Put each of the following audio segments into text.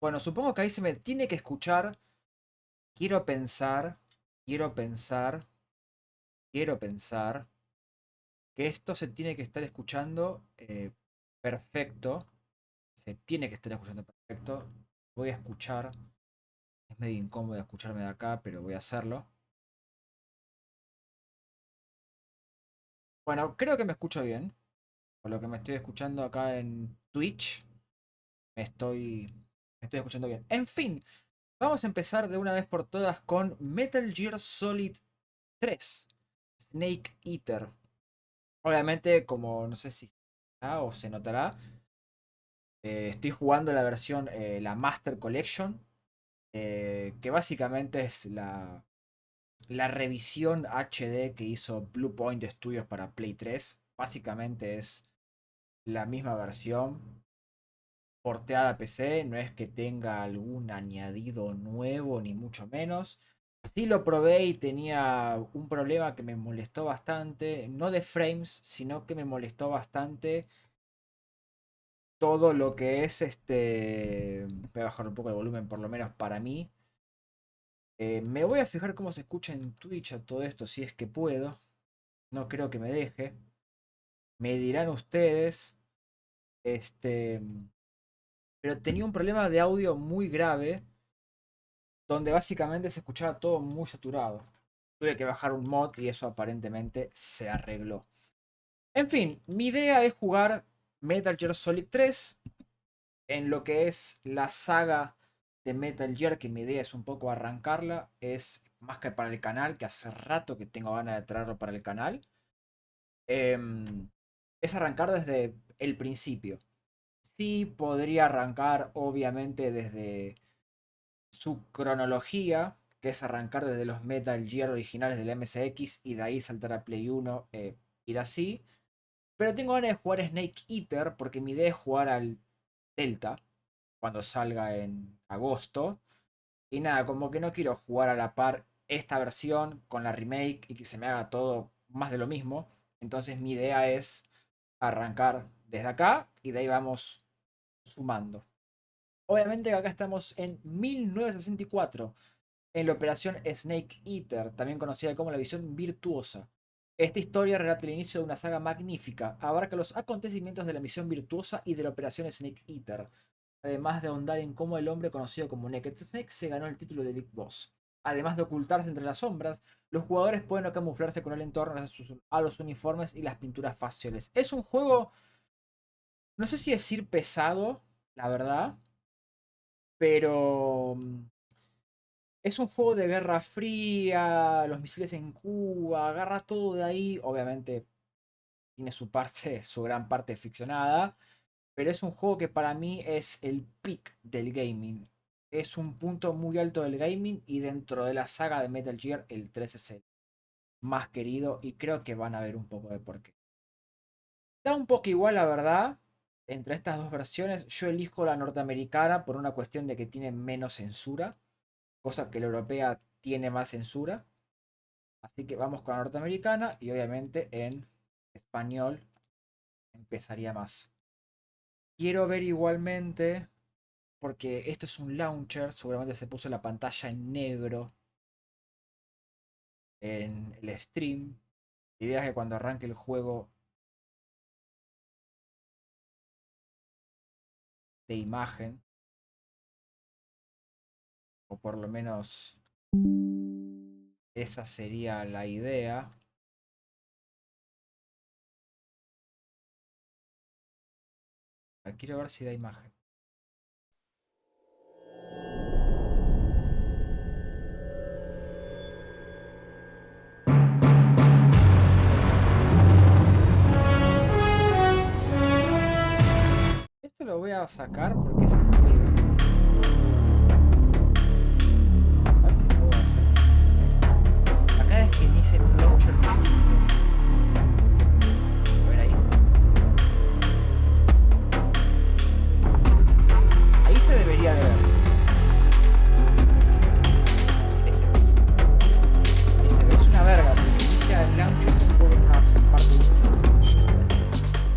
Bueno, supongo que ahí se me tiene que escuchar. Quiero pensar, quiero pensar, quiero pensar que esto se tiene que estar escuchando perfecto. Se tiene que estar escuchando perfecto. Voy a escuchar. Es medio incómodo escucharme de acá, pero voy a hacerlo. Bueno, creo que me escucho bien. Por lo que me estoy escuchando acá en Twitch. Me estoy escuchando bien. En fin, vamos a empezar de una vez por todas con Metal Gear Solid 3. Snake Eater. Obviamente, como no sé si o se notará, estoy jugando la versión, la Master Collection, que básicamente es la revisión HD que hizo Blue Point Studios para Play 3. Básicamente es la misma versión porteada a PC, no es que tenga algún añadido nuevo ni mucho menos. Sí lo probé y tenía un problema que me molestó bastante, no de frames, sino que me molestó bastante todo lo que es este. Voy a bajar un poco el volumen, por lo menos para mí. Me voy a fijar cómo se escucha en Twitch a todo esto, si es que puedo. No creo que me deje. Me dirán ustedes. Este. Pero tenía un problema de audio muy grave, donde básicamente se escuchaba todo muy saturado. Tuve que bajar un mod y eso aparentemente se arregló. En fin, mi idea es jugar Metal Gear Solid 3 en lo que es la saga de Metal Gear, que mi idea es un poco arrancarla, es más que para el canal, que hace rato que tengo ganas de traerlo para el canal, em, es arrancar desde el principio. Sí, podría arrancar obviamente desde su cronología, que es arrancar desde los Metal Gear originales del MSX y de ahí saltar a Play 1, ir así. Pero tengo ganas de jugar Snake Eater porque mi idea es jugar al Delta cuando salga en agosto. Y nada, como que no quiero jugar a la par esta versión con la remake y que se me haga todo más de lo mismo. Entonces mi idea es arrancar desde acá y de ahí vamos sumando. Obviamente acá estamos en 1964, en la operación Snake Eater, también conocida como la visión virtuosa. Esta historia relata el inicio de una saga magnífica, abarca los acontecimientos de la misión virtuosa y de la operación Snake Eater, además de ahondar en cómo el hombre conocido como Naked Snake se ganó el título de Big Boss. Además de ocultarse entre las sombras, los jugadores pueden camuflarse con el entorno a los uniformes y las pinturas faciales. Es un juego, no sé si decir pesado, la verdad, pero es un juego de Guerra Fría, los misiles en Cuba, agarra todo de ahí. Obviamente tiene su parte, su gran parte ficcionada, pero es un juego que para mí es el peak del gaming. Es un punto muy alto del gaming y dentro de la saga de Metal Gear el 3 es el más querido y creo que van a ver un poco de por qué. Da un poco igual la verdad. Entre estas dos versiones yo elijo la norteamericana por una cuestión de que tiene menos censura, cosa que la europea tiene más censura. Así que vamos con la norteamericana y obviamente en español empezaría más. Quiero ver igualmente, porque esto es un launcher, seguramente se puso la pantalla en negro en el stream. La idea es que cuando arranque el juego de imagen, o por lo menos esa sería la idea. Quiero ver si da imagen. Esto lo voy a sacar porque es el pedo. A ver si puedo hacer esto. Acá es que inicia un launcher distinto. A ver ahí. Ahí se debería de ver. Ahí se ve. Ahí se ve. Es una verga porque inicia el launcher y el juego en una parte distinta.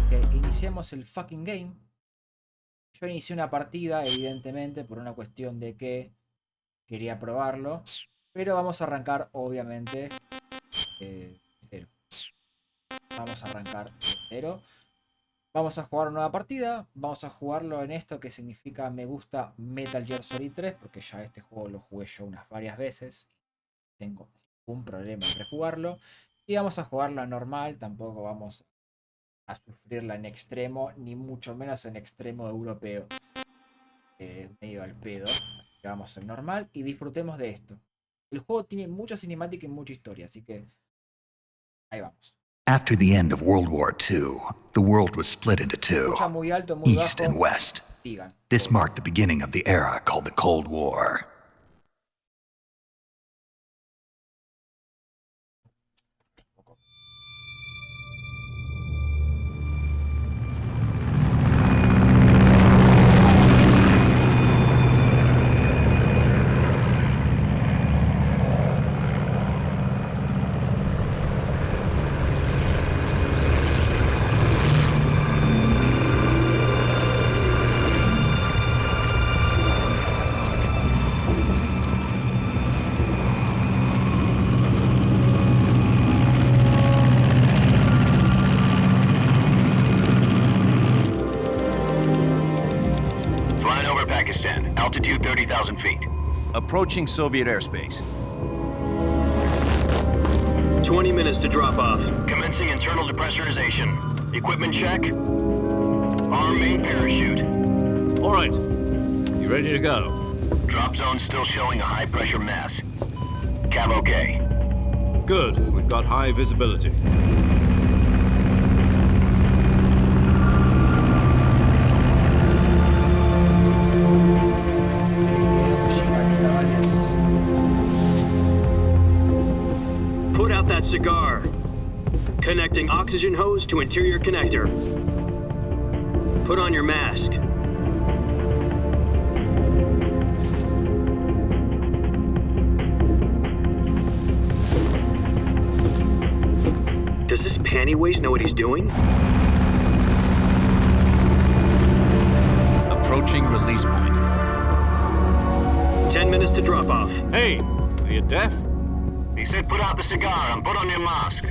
Ok, iniciamos el fucking game. Yo inicié una partida, evidentemente, por una cuestión de que quería probarlo. Pero vamos a arrancar, obviamente, de cero. Vamos a arrancar de cero. Vamos a jugar una nueva partida. Vamos a jugarlo en esto que significa me gusta Metal Gear Solid 3. Porque ya este juego lo jugué yo unas varias veces. Tengo un problema en rejugarlo. Y vamos a jugarla normal. Tampoco vamos a sufrirla en extremo. Ni mucho menos en extremo europeo. Medio al pedo. Así que vamos en normal. Y disfrutemos de esto. El juego tiene mucha cinemática y mucha historia. Así que ahí vamos. After the end of World War II, the world was split into two, Escucha muy alto, muy East bajo. and West. Digan. This marked the beginning of the era called the Cold War. Altitude 30,000 feet. Approaching Soviet airspace. 20 minutes to drop off. Commencing internal depressurization. Equipment check. Arm main parachute. All right. You ready to go? Drop zone still showing a high pressure mass. Cav okay. Good. We've got high visibility. Put out that cigar. Connecting oxygen hose to interior connector. Put on your mask. Does this panty waste know what he's doing? Approaching release point. 10 minutes to drop off. Hey, are you deaf? He said put out the cigar and put on your mask.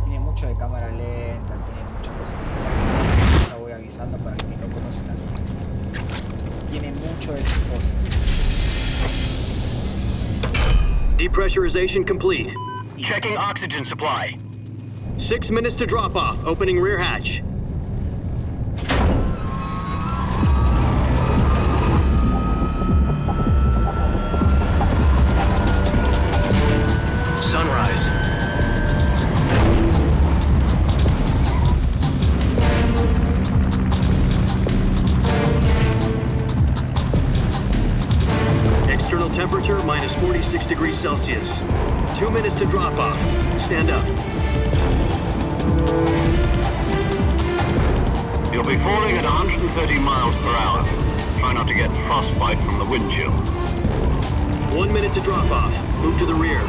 Tiene mucho de cámara lenta, tiene muchas cosas. Lo voy avisando para el que no conoce la serie. Tiene mucho de esas cosas. Depressurization complete. Checking oxygen supply. 6 minutes to drop off. Opening rear hatch. Sunrise. External temperature minus 46 degrees Celsius. 2 minutes to drop off. Stand up. You'll be falling at 130 miles per hour. Try not to get frostbite from the wind chill. 1 minute to drop off. Move to the rear.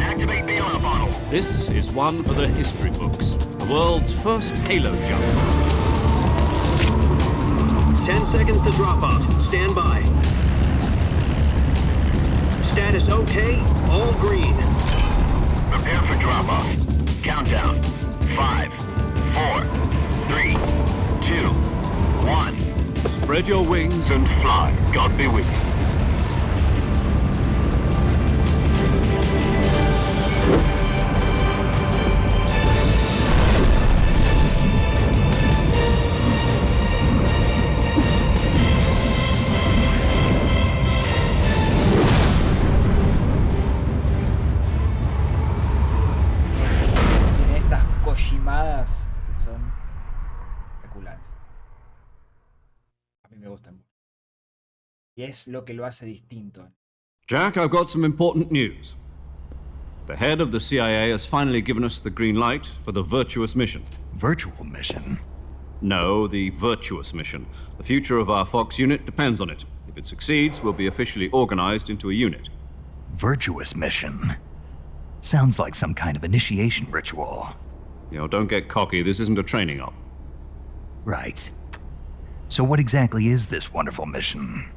Activate bailout bottle. This is one for the history books. The world's first halo jump. 10 seconds to drop off. Stand by. Status okay. All green. Prepare for drop-off. Countdown. 5, 4, 3, 2, 1. Spread your wings And fly. God be with you. Tiene estas koshimadas que son espectaculares. A mí me gustan mucho. Y es lo que lo hace distinto. Jack, I've got some important news. The head of the CIA has finally given us the green light for the virtuous mission. Virtual mission? No, the virtuous mission. The future of our Fox unit depends on it. If it succeeds, we'll be officially organized into a unit. Virtuous mission? Sounds like some kind of initiation ritual. Don't get cocky. This isn't a training op. Right. So what exactly is this wonderful mission?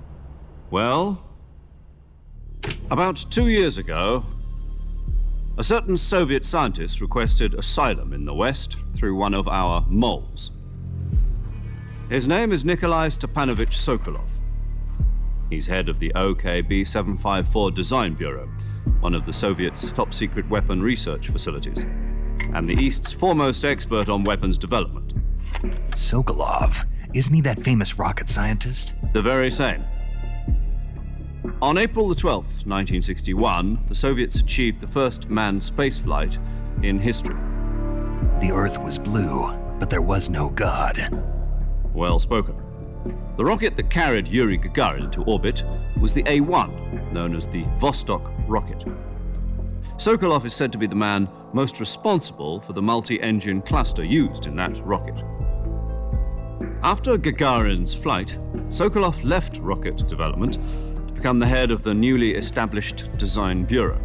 Well, about 2 years ago, a certain Soviet scientist requested asylum in the West through one of our moles. His name is Nikolai Stepanovich Sokolov. He's head of the OKB-754 Design Bureau, one of the Soviets' top-secret weapon research facilities, and the East's foremost expert on weapons development. Sokolov? Isn't he that famous rocket scientist? The very same. On April the 12th, 1961, the Soviets achieved the first manned spaceflight in history. The Earth was blue, but there was no God. Well spoken. The rocket that carried Yuri Gagarin into orbit was the A-1, known as the Vostok rocket. Sokolov is said to be the man most responsible for the multi-engine cluster used in that rocket. After Gagarin's flight, Sokolov left rocket development to become the head of the newly established Design Bureau.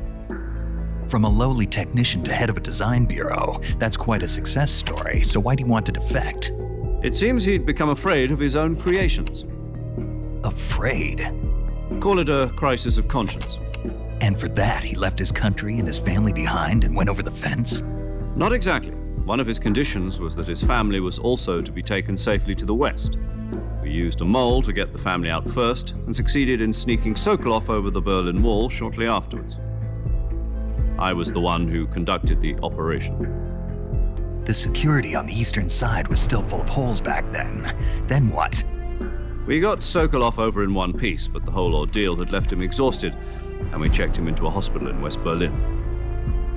From a lowly technician to head of a design bureau, that's quite a success story, so why'd he want to defect? It seems he'd become afraid of his own creations. Afraid? Call it a crisis of conscience. And for that, he left his country and his family behind and went over the fence? Not exactly. One of his conditions was that his family was also to be taken safely to the West. We used a mole to get the family out first and succeeded in sneaking Sokolov over the Berlin Wall shortly afterwards. I was the one who conducted the operation. The security on the eastern side was still full of holes back then. Then what? We got Sokolov over in one piece, but the whole ordeal had left him exhausted, and we checked him into a hospital in West Berlin.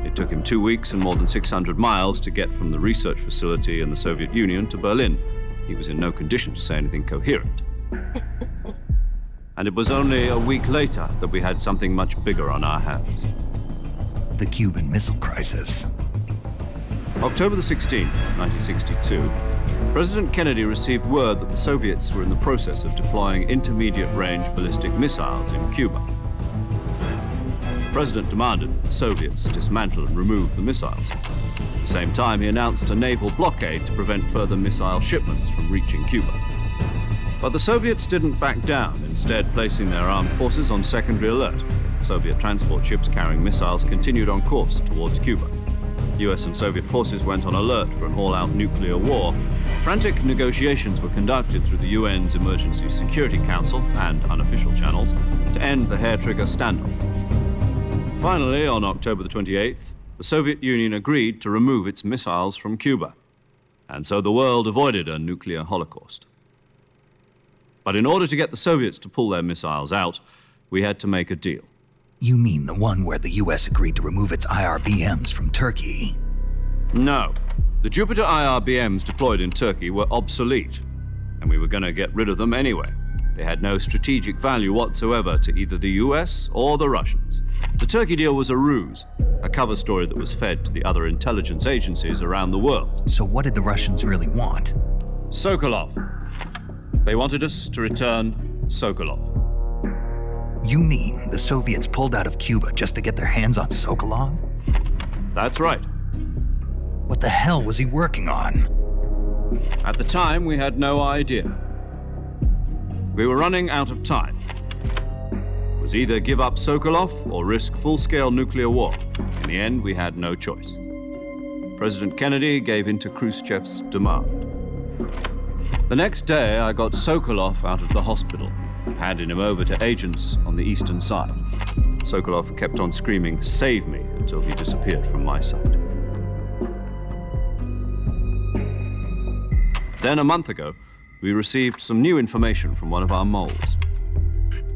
It took him 2 weeks and more than 600 miles to get from the research facility in the Soviet Union to Berlin. He was in no condition to say anything coherent. And it was only a week later that we had something much bigger on our hands. The Cuban Missile Crisis. October the 16th, 1962, President Kennedy received word that the Soviets were in the process of deploying intermediate-range ballistic missiles in Cuba. The President demanded that the Soviets dismantle and remove the missiles. At the same time, he announced a naval blockade to prevent further missile shipments from reaching Cuba. But the Soviets didn't back down, instead placing their armed forces on secondary alert. Soviet transport ships carrying missiles continued on course towards Cuba. US and Soviet forces went on alert for an all-out nuclear war. Frantic negotiations were conducted through the UN's Emergency Security Council and unofficial channels to end the hair-trigger standoff. Finally, on October the 28th, the Soviet Union agreed to remove its missiles from Cuba. And so the world avoided a nuclear holocaust. But in order to get the Soviets to pull their missiles out, we had to make a deal. You mean the one where the US agreed to remove its IRBMs from Turkey? No. The Jupiter IRBMs deployed in Turkey were obsolete, and we were going to get rid of them anyway. They had no strategic value whatsoever to either the US or the Russians. The Turkey deal was a ruse, a cover story that was fed to the other intelligence agencies around the world. So what did the Russians really want? Sokolov. They wanted us to return Sokolov. You mean the Soviets pulled out of Cuba just to get their hands on Sokolov? That's right. What the hell was he working on? At the time, we had no idea. We were running out of time. It was either give up Sokolov or risk full-scale nuclear war. In the end, we had no choice. President Kennedy gave in to Khrushchev's demand. The next day, I got Sokolov out of the hospital, handing him over to agents on the eastern side. Sokolov kept on screaming, "Save me," until he disappeared from my sight. Then a month ago, we received some new information from one of our moles.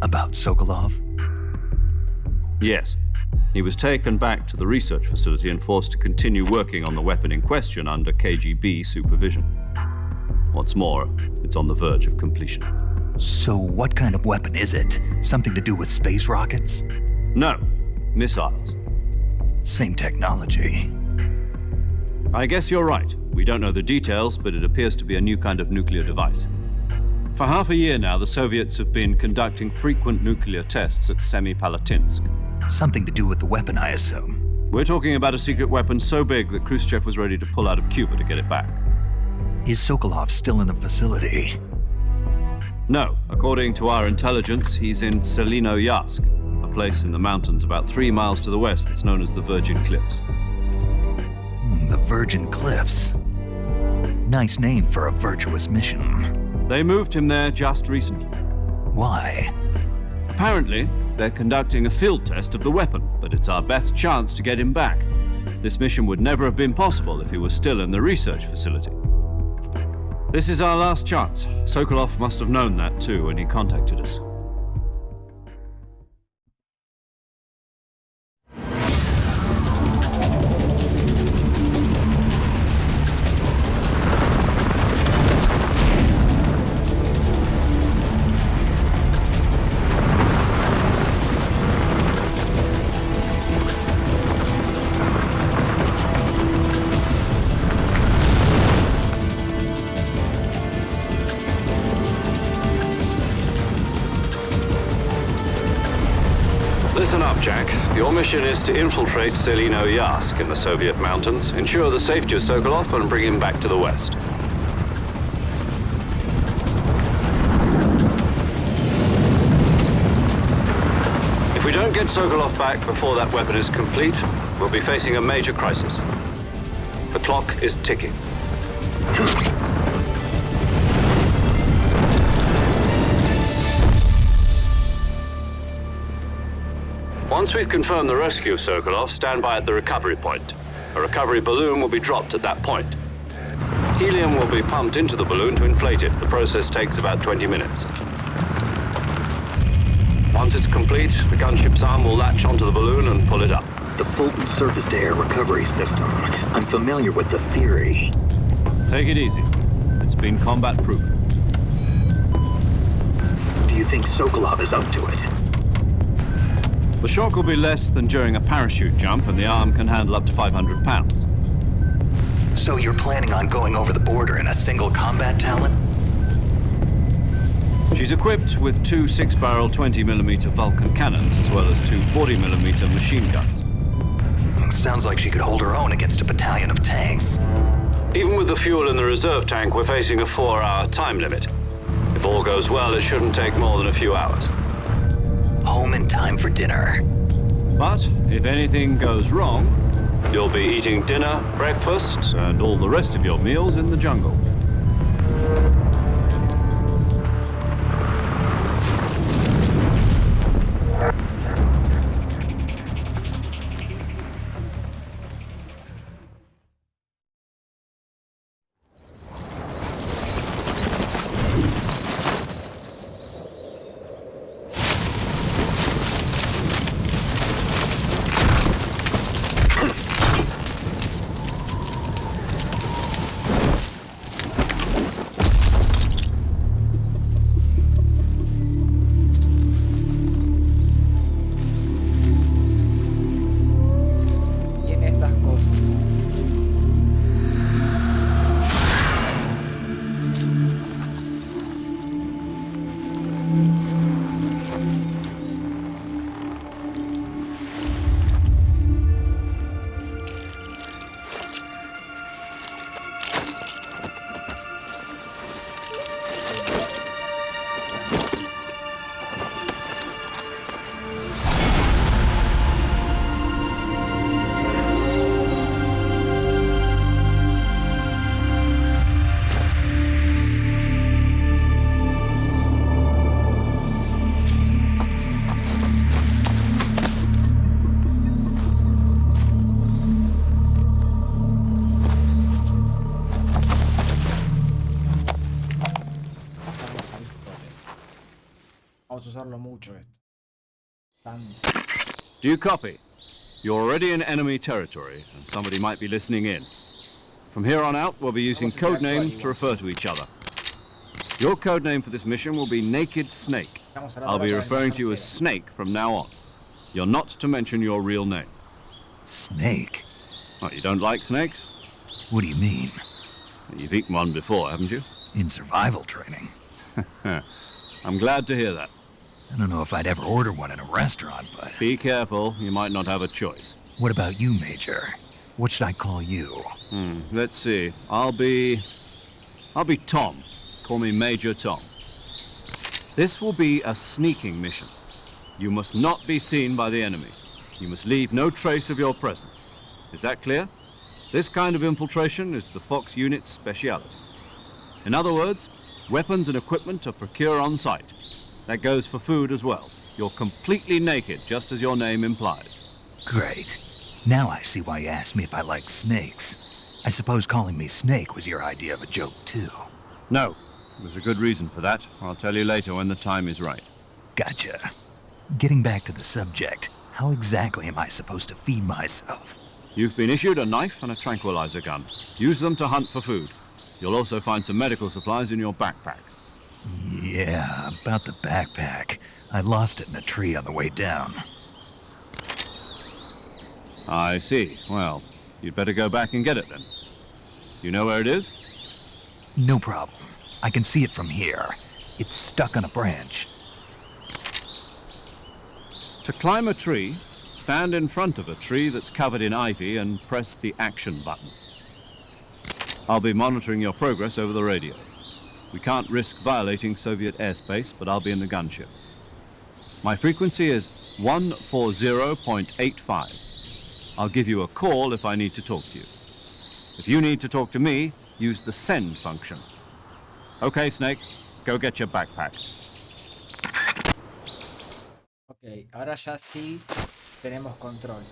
About Sokolov? Yes. He was taken back to the research facility and forced to continue working on the weapon in question under KGB supervision. What's more, it's on the verge of completion. So what kind of weapon is it? Something to do with space rockets? No, missiles. Same technology. I guess you're right. We don't know the details, but it appears to be a new kind of nuclear device. For half a year now, the Soviets have been conducting frequent nuclear tests at Semipalatinsk. Something to do with the weapon, I assume. We're talking about a secret weapon so big that Khrushchev was ready to pull out of Cuba to get it back. Is Sokolov still in the facility? No, according to our intelligence, he's in Selinoyarsk, a place in the mountains about 3 miles to the west that's known as the Virgin Cliffs. The Virgin Cliffs. Nice name for a virtuous mission. They moved him there just recently. Why? Apparently, they're conducting a field test of the weapon, but it's our best chance to get him back. This mission would never have been possible if he was still in the research facility. This is our last chance. Sokolov must have known that too when he contacted us. Listen up, Jack. Your mission is to infiltrate Selinoyarsk in the Soviet mountains, ensure the safety of Sokolov, and bring him back to the west. If we don't get Sokolov back before that weapon is complete, we'll be facing a major crisis. The clock is ticking. Once we've confirmed the rescue of Sokolov, stand by at the recovery point. A recovery balloon will be dropped at that point. Helium will be pumped into the balloon to inflate it. The process takes about 20 minutes. Once it's complete, the gunship's arm will latch onto the balloon and pull it up. The Fulton surface-to-air recovery system. I'm familiar with the theory. Take it easy. It's been combat-proven. Do you think Sokolov is up to it? The shock will be less than during a parachute jump, and the arm can handle up to 500 pounds. So you're planning on going over the border in a single combat talon? She's equipped with 2 6-barrel 20mm Vulcan cannons, as well as 2 40mm machine guns. Sounds like she could hold her own against a battalion of tanks. Even with the fuel in the reserve tank, we're facing a 4-hour time limit. If all goes well, it shouldn't take more than a few hours. Home in time for dinner. But if anything goes wrong, you'll be eating dinner, breakfast, and all the rest of your meals in the jungle. Vamos a usarlo mucho esto. Tanto. Do you copy? You're already in enemy territory, and somebody might be listening in. From here on out, we'll be using code names to refer to each other. Your code name for this mission will be Naked Snake. I'll be referring to you as Snake from now on. You're not to mention your real name. Snake? Oh, you don't like snakes? What do you mean? You've eaten one before, haven't you? In survival training. I'm glad to hear that. I don't know if I'd ever order one in a restaurant, but... Be careful, you might not have a choice. What about you, Major? What should I call you? Let's see. I'll be Tom. Call me Major Tom. This will be a sneaking mission. You must not be seen by the enemy. You must leave no trace of your presence. Is that clear? This kind of infiltration is the Fox unit's speciality. In other words, weapons and equipment are procured on site. That goes for food as well. You're completely naked, just as your name implies. Great. Now I see why you asked me if I like snakes. I suppose calling me Snake was your idea of a joke, too. No, there's a good reason for that. I'll tell you later when the time is right. Gotcha. Getting back to the subject, how exactly am I supposed to feed myself? You've been issued a knife and a tranquilizer gun. Use them to hunt for food. You'll also find some medical supplies in your backpack. Yeah, about the backpack. I lost it in a tree on the way down. I see. Well, you'd better go back and get it then. You know where it is? No problem. I can see it from here. It's stuck on a branch. To climb a tree, stand in front of a tree that's covered in ivy and press the action button. I'll be monitoring your progress over the radio. We can't risk violating Soviet airspace, but I'll be in the gunship. My frequency is 140.85. I'll give you a call if I need to talk to you. If you need to talk to me, use the send function. Okay, Snake, go get your backpack. Ok, ahora ya sí tenemos control.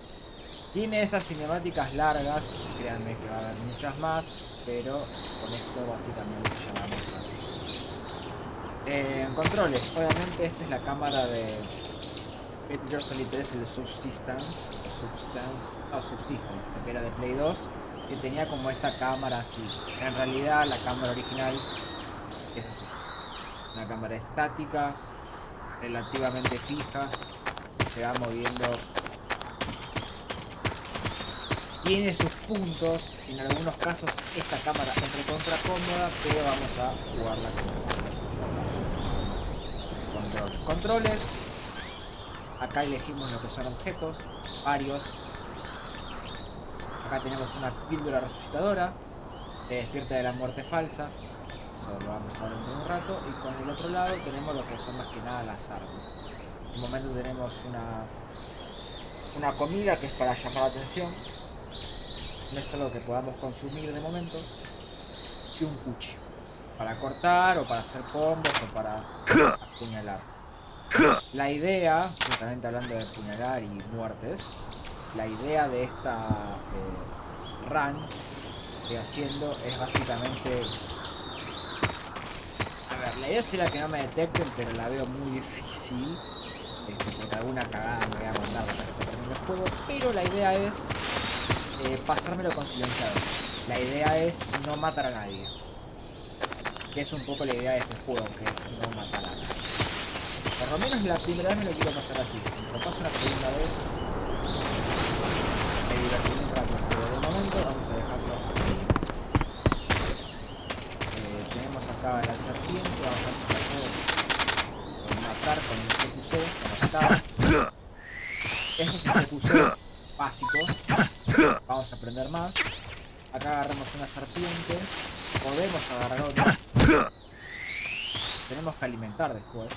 Tiene esas cinemáticas largas, créanme que va a haber muchas más, pero con esto básicamente ya vamos a... controles, obviamente esta es la cámara de Metal Gear Solid 3, el Subsistence, que era de Play 2, que tenía como esta cámara así. En realidad la cámara original es así, una cámara estática, relativamente fija, se va moviendo. Tiene sus puntos, en algunos casos esta cámara es recontra cómoda, pero vamos a jugarla con controles. Acá elegimos lo que son objetos, varios. Acá tenemos una píldora resucitadora, que despierta de la muerte falsa. Eso lo vamos a ver dentro de un rato. Y con el otro lado tenemos lo que son más que nada las armas. En un momento tenemos una comida que es para llamar la atención. No es algo que podamos consumir de momento. Y un cuchillo para cortar o para hacer combos o para apuñalar. La idea, justamente hablando de apuñalar y muertes, la idea de esta run que estoy haciendo es básicamente... A ver, la idea sería que no me detecten, pero la veo muy difícil. Porque alguna cagada me voy a mandar para que termine el juego. Pero la idea es pasármelo con silenciado. La idea es no matar a nadie. Que es un poco la idea de este juego, que es no matar a nadie. Por lo menos la primera vez me lo quiero pasar así. Si me lo paso una segunda vez, me divertiré un rato. Pero de momento vamos a dejarlo así. Tenemos acá la serpiente. Vamos a ver si la puedo matar con el CQC. Estos son CQC básicos. Vamos a aprender más. Acá agarramos una serpiente. Podemos agarrar otra. Tenemos que alimentar después.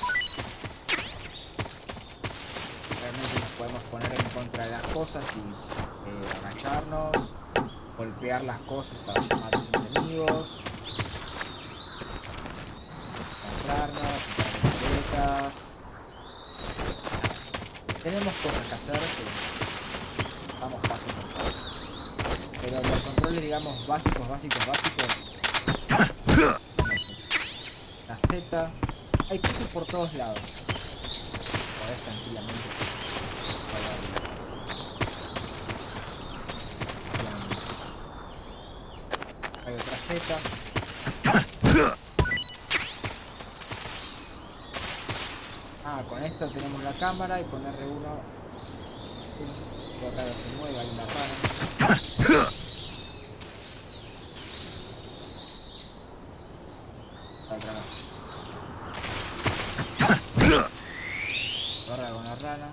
Realmente nos podemos poner en contra de las cosas y agacharnos, golpear las cosas para llamar a los enemigos, encontrarnos, quitar las tenemos cosas que hacer, vamos paso por paso. Pero los controles, digamos, básicos. La Z, hay cosas por todos lados. Podés tranquilamente. Hay otra Z. Con esto tenemos la cámara y con R1 acá se mueve, hay una rana. Otra más. Corra con la rana.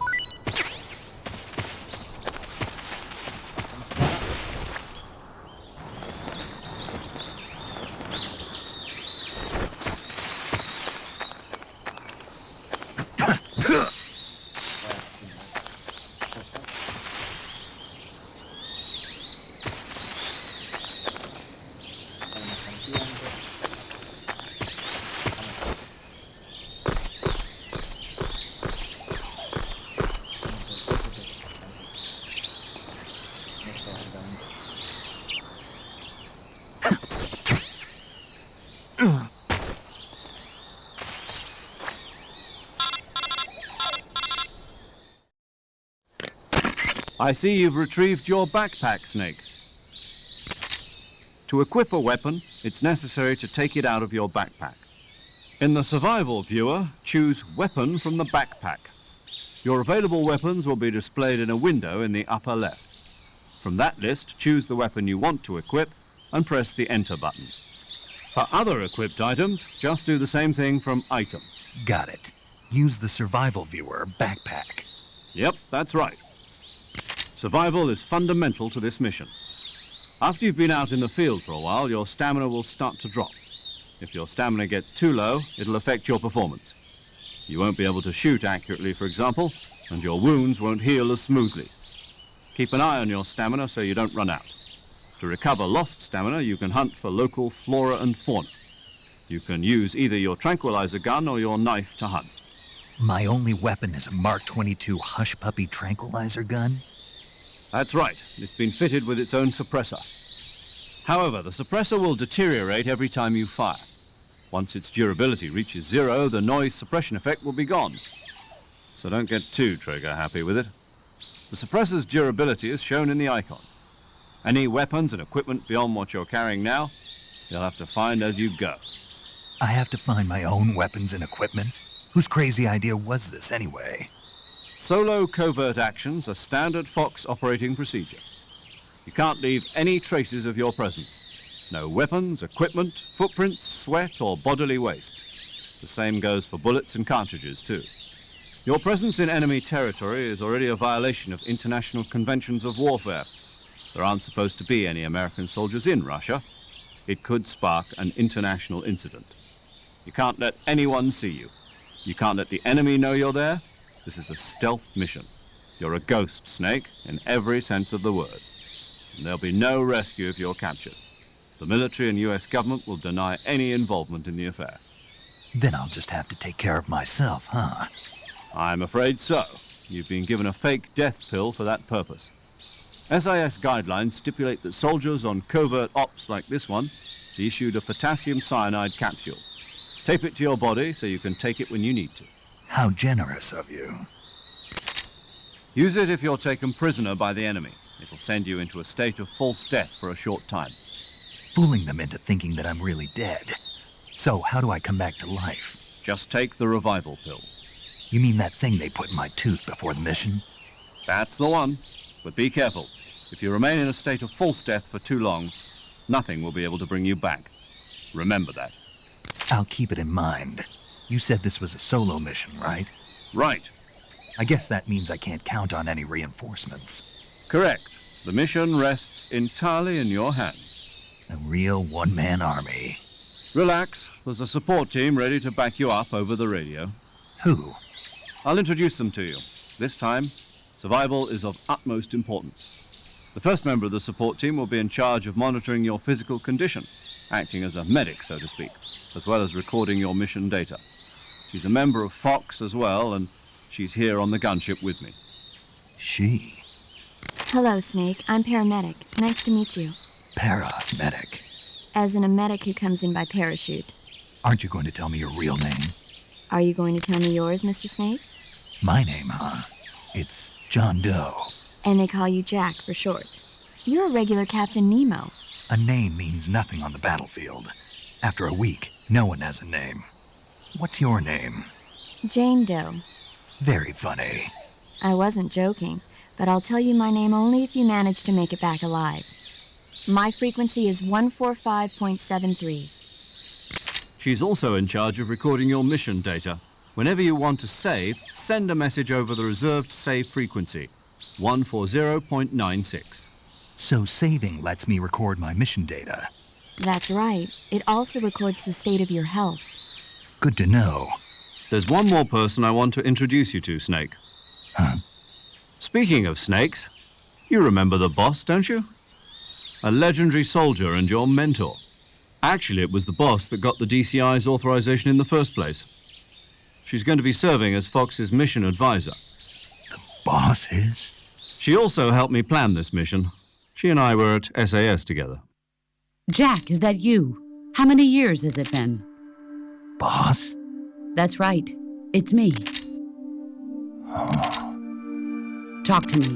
I see you've retrieved your backpack, Snake. To equip a weapon, it's necessary to take it out of your backpack. In the survival viewer, choose Weapon from the backpack. Your available weapons will be displayed in a window in the upper left. From that list, choose the weapon you want to equip and press the Enter button. For other equipped items, just do the same thing from Item. Got it. Use the survival viewer backpack. Yep, that's right. Survival is fundamental to this mission. After you've been out in the field for a while, your stamina will start to drop. If your stamina gets too low, it'll affect your performance. You won't be able to shoot accurately, for example, and your wounds won't heal as smoothly. Keep an eye on your stamina so you don't run out. To recover lost stamina, you can hunt for local flora and fauna. You can use either your tranquilizer gun or your knife to hunt. My only weapon is a Mark 22 Hush Puppy tranquilizer gun? That's right. It's been fitted with its own suppressor. However, the suppressor will deteriorate every time you fire. Once its durability reaches 0, the noise suppression effect will be gone. So don't get too trigger-happy with it. The suppressor's durability is shown in the icon. Any weapons and equipment beyond what you're carrying now, you'll have to find as you go. I have to find my own weapons and equipment? Whose crazy idea was this anyway? Solo covert actions are standard Fox operating procedure. You can't leave any traces of your presence. No weapons, equipment, footprints, sweat, or bodily waste. The same goes for bullets and cartridges, too. Your presence in enemy territory is already a violation of international conventions of warfare. There aren't supposed to be any American soldiers in Russia. It could spark an international incident. You can't let anyone see you. You can't let the enemy know you're there. This is a stealth mission. You're a ghost, Snake, in every sense of the word. And there'll be no rescue if you're captured. The military and US government will deny any involvement in the affair. Then I'll just have to take care of myself, huh? I'm afraid so. You've been given a fake death pill for that purpose. SIS guidelines stipulate that soldiers on covert ops like this one be issued a potassium cyanide capsule. Tape it to your body so you can take it when you need to. How generous of you. Use it if you're taken prisoner by the enemy. It'll send you into a state of false death for a short time. Fooling them into thinking that I'm really dead. So how do I come back to life? Just take the revival pill. You mean that thing they put in my tooth before the mission? That's the one. But be careful. If you remain in a state of false death for too long, nothing will be able to bring you back. Remember that. I'll keep it in mind. You said this was a solo mission, right? Right. I guess that means I can't count on any reinforcements. Correct. The mission rests entirely in your hands. A real one-man army. Relax. There's a support team ready to back you up over the radio. Who? I'll introduce them to you. This time, survival is of utmost importance. The first member of the support team will be in charge of monitoring your physical condition, acting as a medic, so to speak, as well as recording your mission data. She's a member of Fox as well, and she's here on the gunship with me. She? Hello, Snake. I'm paramedic. Nice to meet you. Paramedic. As in a medic who comes in by parachute. Aren't you going to tell me your real name? Are you going to tell me yours, Mr. Snake? My name, huh? It's John Doe. And they call you Jack for short. You're a regular Captain Nemo. A name means nothing on the battlefield. After a week, no one has a name. What's your name? Jane Doe. Very funny. I wasn't joking, but I'll tell you my name only if you manage to make it back alive. My frequency is 145.73. She's also in charge of recording your mission data. Whenever you want to save, send a message over the reserved save frequency, 140.96. So saving lets me record my mission data. That's right. It also records the state of your health. Good to know. There's one more person I want to introduce you to, Snake. Huh? Speaking of snakes, you remember the boss, don't you? A legendary soldier and your mentor. Actually, it was the boss that got the DCI's authorization in the first place. She's going to be serving as Fox's mission advisor. The boss is? She also helped me plan this mission. She and I were at SAS together. Jack, is that you? How many years has it been? Boss? That's right. It's me. Talk to me.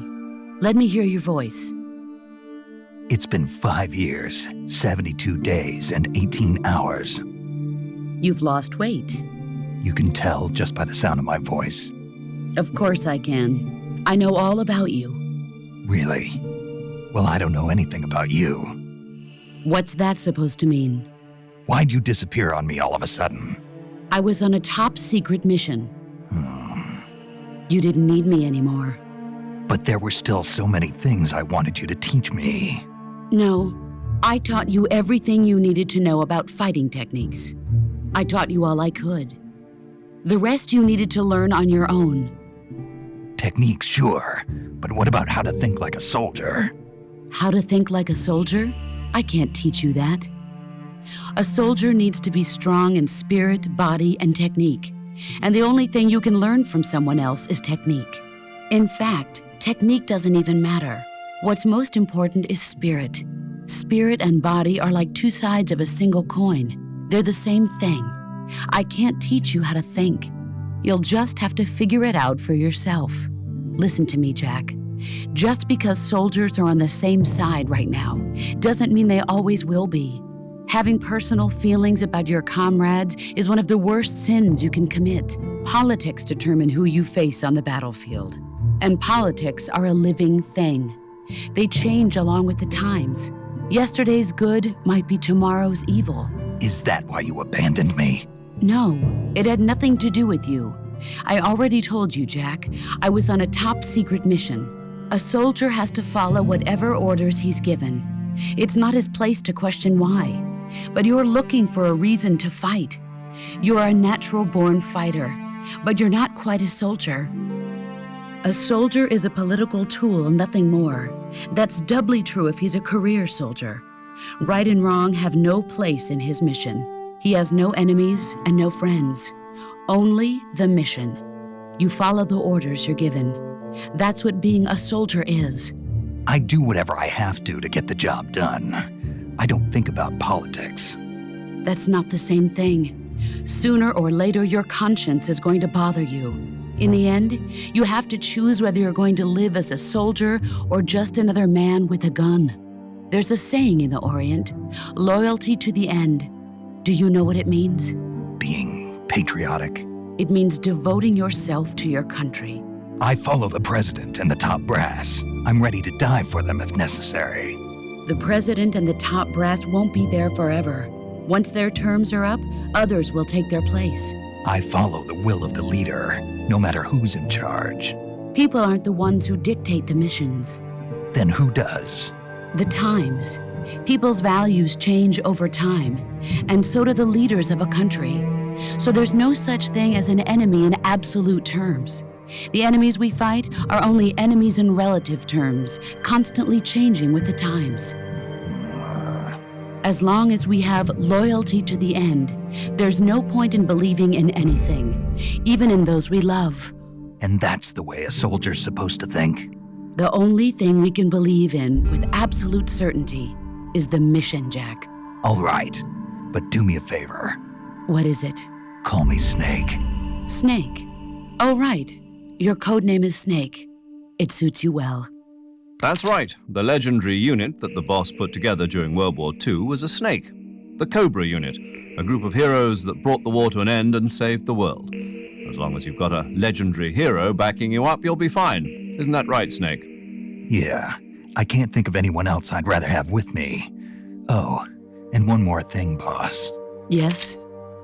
Let me hear your voice. It's been 5 years, 72 days, and 18 hours. You've lost weight. You can tell just by the sound of my voice. Of course I can. I know all about you. Really? Well, I don't know anything about you. What's that supposed to mean? Why'd you disappear on me all of a sudden? I was on a top-secret mission. You didn't need me anymore. But there were still so many things I wanted you to teach me. No, I taught you everything you needed to know about fighting techniques. I taught you all I could. The rest you needed to learn on your own. Techniques, sure. But what about how to think like a soldier? How to think like a soldier? I can't teach you that. A soldier needs to be strong in spirit, body, and technique. And the only thing you can learn from someone else is technique. In fact, technique doesn't even matter. What's most important is spirit. Spirit and body are like two sides of a single coin. They're the same thing. I can't teach you how to think. You'll just have to figure it out for yourself. Listen to me, Jack. Just because soldiers are on the same side right now doesn't mean they always will be. Having personal feelings about your comrades is one of the worst sins you can commit. Politics determine who you face on the battlefield. And politics are a living thing. They change along with the times. Yesterday's good might be tomorrow's evil. Is that why you abandoned me? No, it had nothing to do with you. I already told you, Jack. I was on a top-secret mission. A soldier has to follow whatever orders he's given. It's not his place to question why. But you're looking for a reason to fight. You're a natural-born fighter, but you're not quite a soldier. A soldier is a political tool, nothing more. That's doubly true if he's a career soldier. Right and wrong have no place in his mission. He has no enemies and no friends. Only the mission. You follow the orders you're given. That's what being a soldier is. I do whatever I have to get the job done. I don't think about politics. That's not the same thing. Sooner or later, your conscience is going to bother you. In the end, you have to choose whether you're going to live as a soldier or just another man with a gun. There's a saying in the Orient, loyalty to the end. Do you know what it means? Being patriotic. It means devoting yourself to your country. I follow the president and the top brass. I'm ready to die for them if necessary. The president and the top brass won't be there forever. Once their terms are up, others will take their place. I follow the will of the leader, no matter who's in charge. People aren't the ones who dictate the missions. Then who does? The times. People's values change over time, and so do the leaders of a country. So there's no such thing as an enemy in absolute terms. The enemies we fight are only enemies in relative terms, constantly changing with the times. As long as we have loyalty to the end, there's no point in believing in anything, even in those we love. And that's the way a soldier's supposed to think? The only thing we can believe in with absolute certainty is the mission, Jack. All right, but do me a favor. What is it? Call me Snaaake. Snaaake? Oh, right. Your code name is Snaaake. It suits you well. That's right. The legendary unit that the boss put together during World War II was a Snaaake. The Cobra unit, a group of heroes that brought the war to an end and saved the world. As long as you've got a legendary hero backing you up, you'll be fine. Isn't that right, Snaaake? Yeah. I can't think of anyone else I'd rather have with me. Oh, and one more thing, boss. Yes?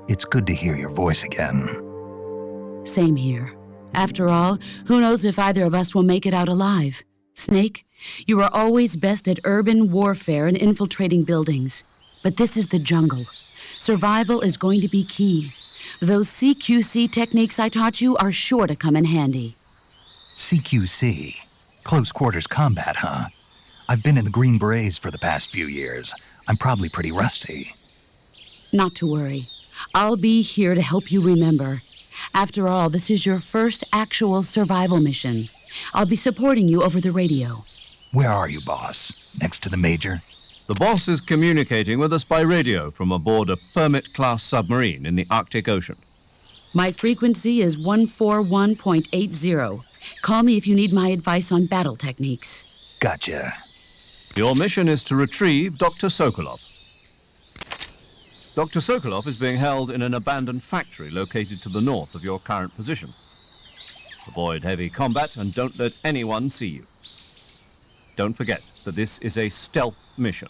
It's good to hear your voice again. Same here. After all, who knows if either of us will make it out alive? Snaaake, you are always best at urban warfare and infiltrating buildings. But this is the jungle. Survival is going to be key. Those CQC techniques I taught you are sure to come in handy. CQC? Close quarters combat, huh? I've been in the Green Berets for the past few years. I'm probably pretty rusty. Not to worry. I'll be here to help you remember. After all, this is your first actual survival mission. I'll be supporting you over the radio. Where are you, boss? next to the Major? The boss is communicating with us by radio from aboard a Permit-class submarine in the Arctic Ocean. My frequency is 141.80. Call me if you need my advice on battle techniques. Gotcha. Your mission is to retrieve Dr. Sokolov. Dr. Sokolov is being held in an abandoned factory located to the north of your current position. Avoid heavy combat and don't let anyone see you. Don't forget that this is a stealth mission.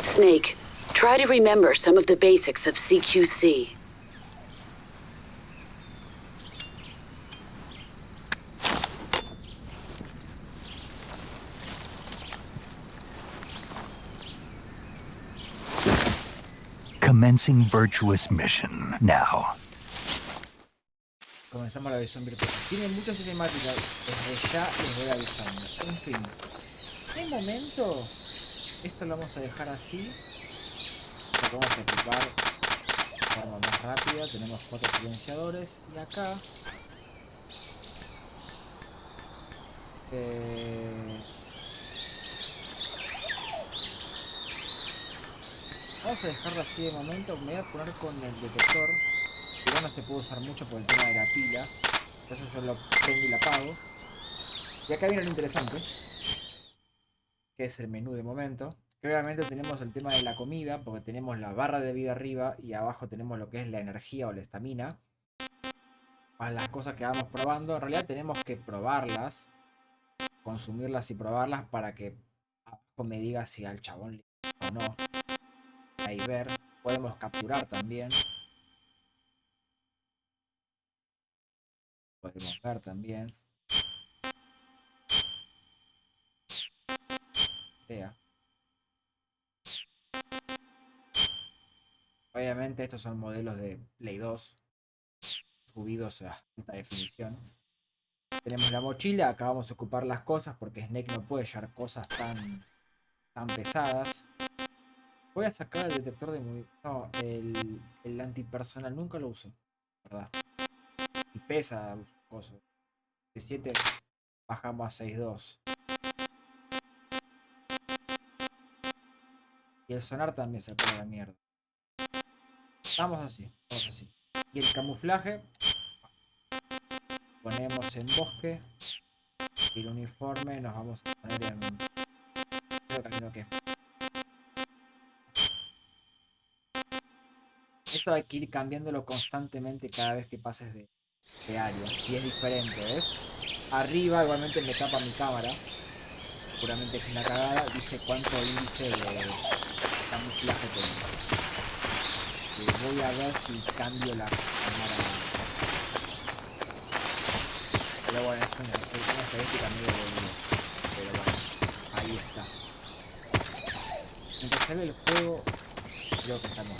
Snake, try to remember some of the basics of CQC. Commencing virtuous mission now. Comenzamos la visión virtual. Tiene muchas cinemáticas. Desde ya les voy avisando. En fin. De momento, esto lo vamos a dejar así. Lo vamos a equipar de forma más rápida. Tenemos 4 silenciadores. Y acá... vamos a dejarlo así de momento. Me voy a poner con el detector. Igual no se puede usar mucho por el tema de la pila. Entonces yo lo prendo y lo apago. Y acá viene lo interesante, que es el menú de momento. Que obviamente tenemos el tema de la comida, porque tenemos la barra de vida arriba y abajo tenemos lo que es la energía o la estamina. Más las cosas que vamos probando. En realidad tenemos que probarlas, consumirlas y probarlas para que abajo me diga si al chabón le gusta o no. Ahí ver. Podemos capturar también. Podemos ver también. Sea. Obviamente estos son modelos de Play 2 subidos a alta definición. Tenemos la mochila, acá vamos a ocupar las cosas porque Snake no puede llevar cosas tan pesadas. Voy a sacar el detector de movimiento. No, el antipersonal nunca lo uso, ¿verdad? Y pesa coso. De 7 bajamos a 6.2. Y el sonar también se pone a la mierda. Vamos así, vamos así. Y el camuflaje. Ponemos en bosque. Y el uniforme nos vamos a poner en... creo que... esto hay que ir cambiándolo constantemente cada vez que pases de área. Y es diferente, ¿ves? Arriba igualmente me tapa mi cámara. Seguramente es una cagada. Dice cuánto índice de camuflaje tengo. Voy a ver si cambio la cámara. Pero bueno, es una estadística medio boludo. Pero bueno, ahí está. Mientras se ve el juego, creo que estamos.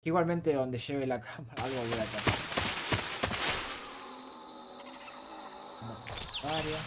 Igualmente donde lleve la cámara algo voy a tapar. Vamos a área.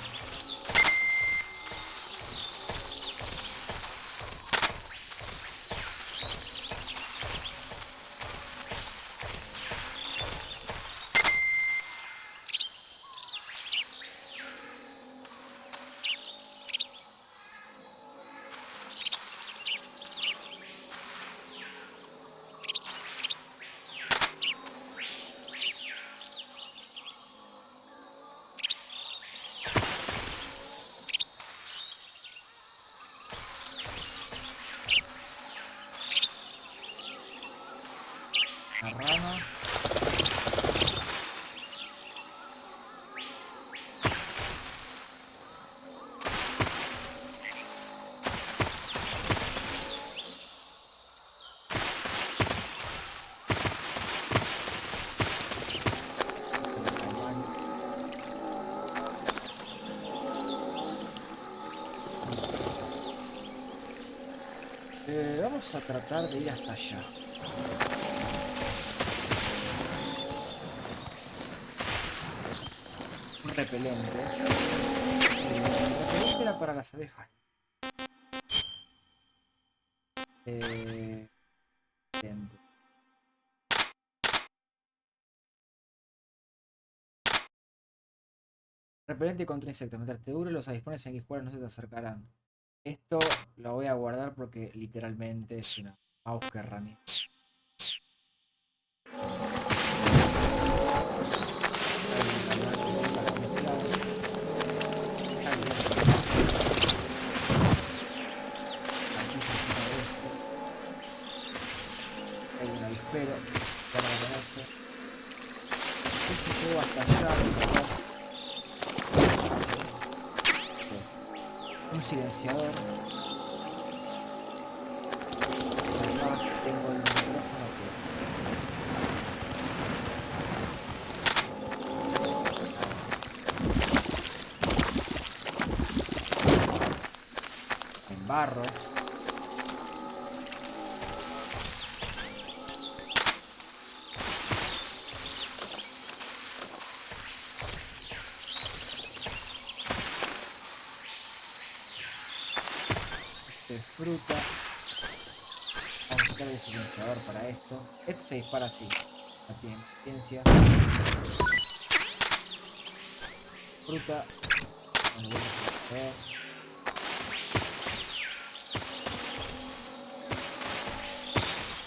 La rama. Vamos a tratar de ir hasta allá. Un repelente. El repelente era para las abejas. Repelente. Repelente contra insectos. Mientras te dure, los avispones sanguijuelas no se te acercarán. Esto lo voy a guardar porque literalmente es una mouse que herramienta. Hay un avispero para ponerse. Ese juego hasta allá. Un silenciador. Además tengo el micrófono que en barro. Fruta. Vamos a sacar el silenciador para esto. Esto se dispara así. No tiene ciencia. Fruta. Bueno,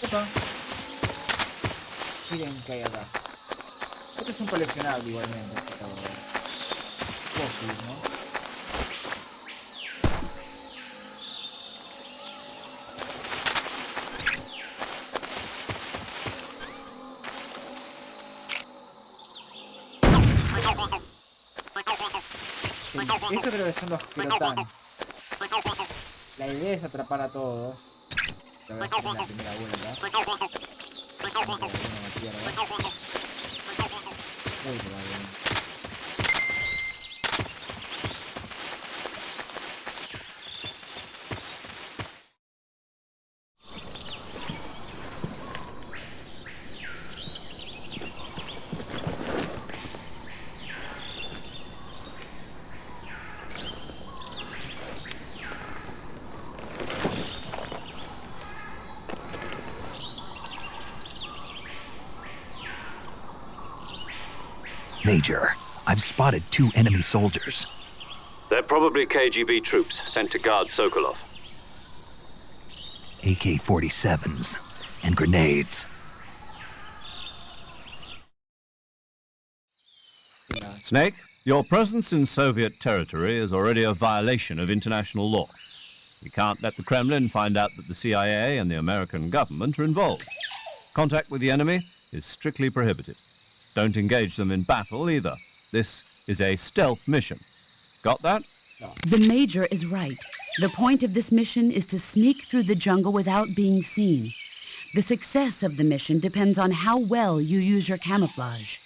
opa. Miren que hay acá. Esto es un coleccionable igualmente. Fósil, ¿no? Esto creo que son los crotanes. La idea es atrapar a todos. Lo voy a hacer en la primera vuelta. No me pierda. Muy probablemente. Major, I've spotted 2 enemy soldiers. They're probably KGB troops sent to guard Sokolov. AK-47s and grenades. Snake, your presence in Soviet territory is already a violation of international law. We can't let the Kremlin find out that the CIA and the American government are involved. Contact with the enemy is strictly prohibited. Don't engage them in battle either. This is a stealth mission. Got that? The Major is right. The point of this mission is to sneak through the jungle without being seen. The success of the mission depends on how well you use your camouflage.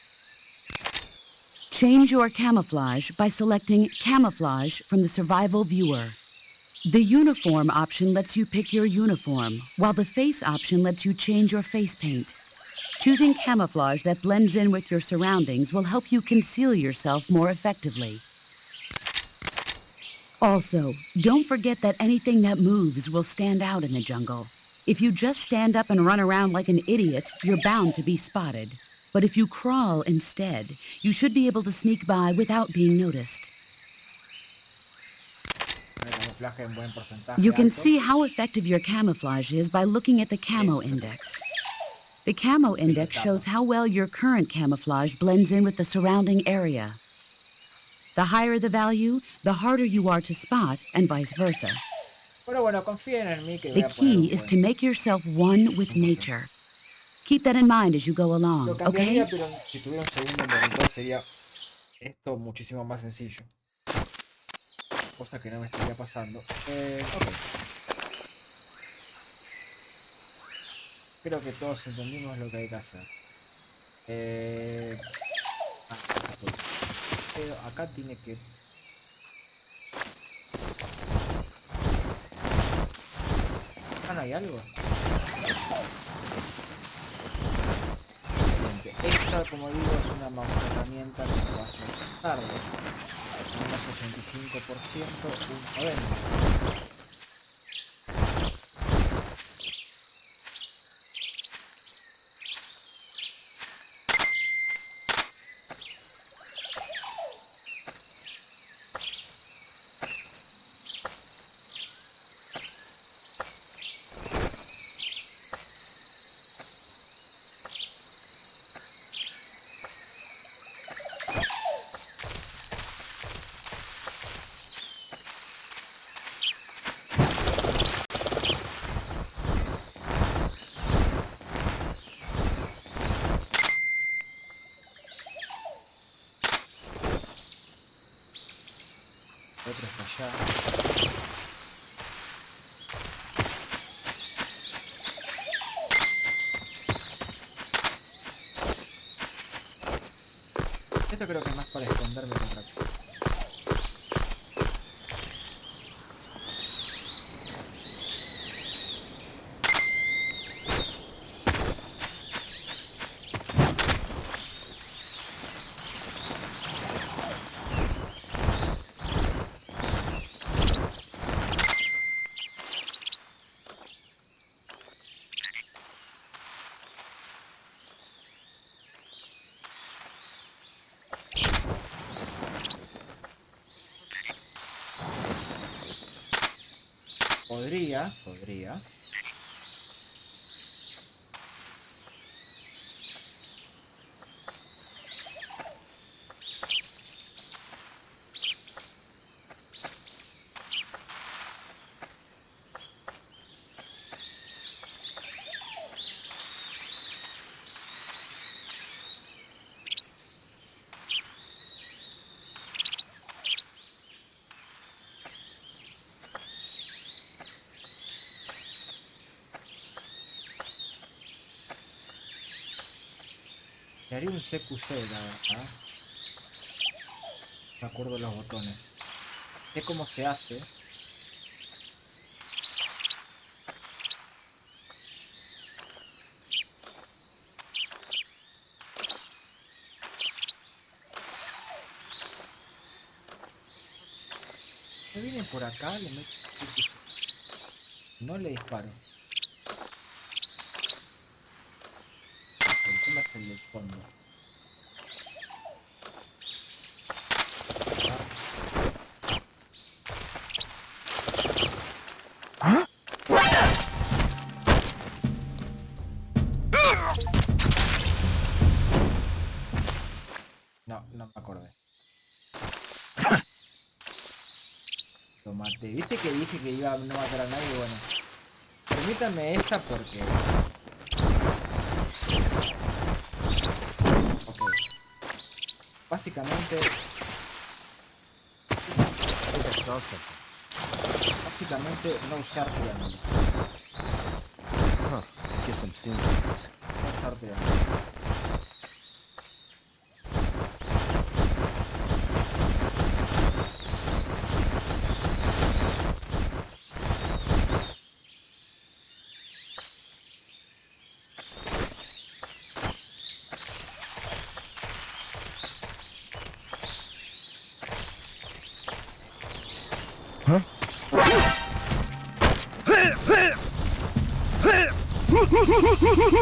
Change your camouflage by selecting Camouflage from the Survival Viewer. The Uniform option lets you pick your uniform, while the Face option lets you change your face paint. Choosing camouflage that blends in with your surroundings will help you conceal yourself more effectively. Also, don't forget that anything that moves will stand out in the jungle. If you just stand up and run around like an idiot, you're bound to be spotted. But if you crawl instead, you should be able to sneak by without being noticed. You can see how effective your camouflage is by looking at the camo index. The camo index shows how well your current camouflage blends in with the surrounding area. The higher the value, the harder you are to spot, and vice versa. The key is to make yourself one with nature. Keep that in mind as you go along, okay? Pero si tuviera un segundo monitor sería esto muchísimo más sencillo. Cosa que no me estaría pasando. Ok. Creo que todos entendimos lo que hay que hacer. Pero acá tiene que... ¿Acá no hay algo? Esta, como digo, es una herramienta que va a ser tarde. Un 65%, un 90%. otro está allá. Esto creo que es más para esconderme con rápido. Podría. Le haría un CQC, la verdad. Me acuerdo de los botones. Sé cómo se hace. Me vienen por acá, le meto CQC. No le disparo. El tema es el del fondo. No me acordé. Lo maté. ¿Viste que dije que iba a no matar a nadie? Bueno. Permítanme esta porque... Ok. Básicamente... Básicamente no usar triángulo. No usar triángulo.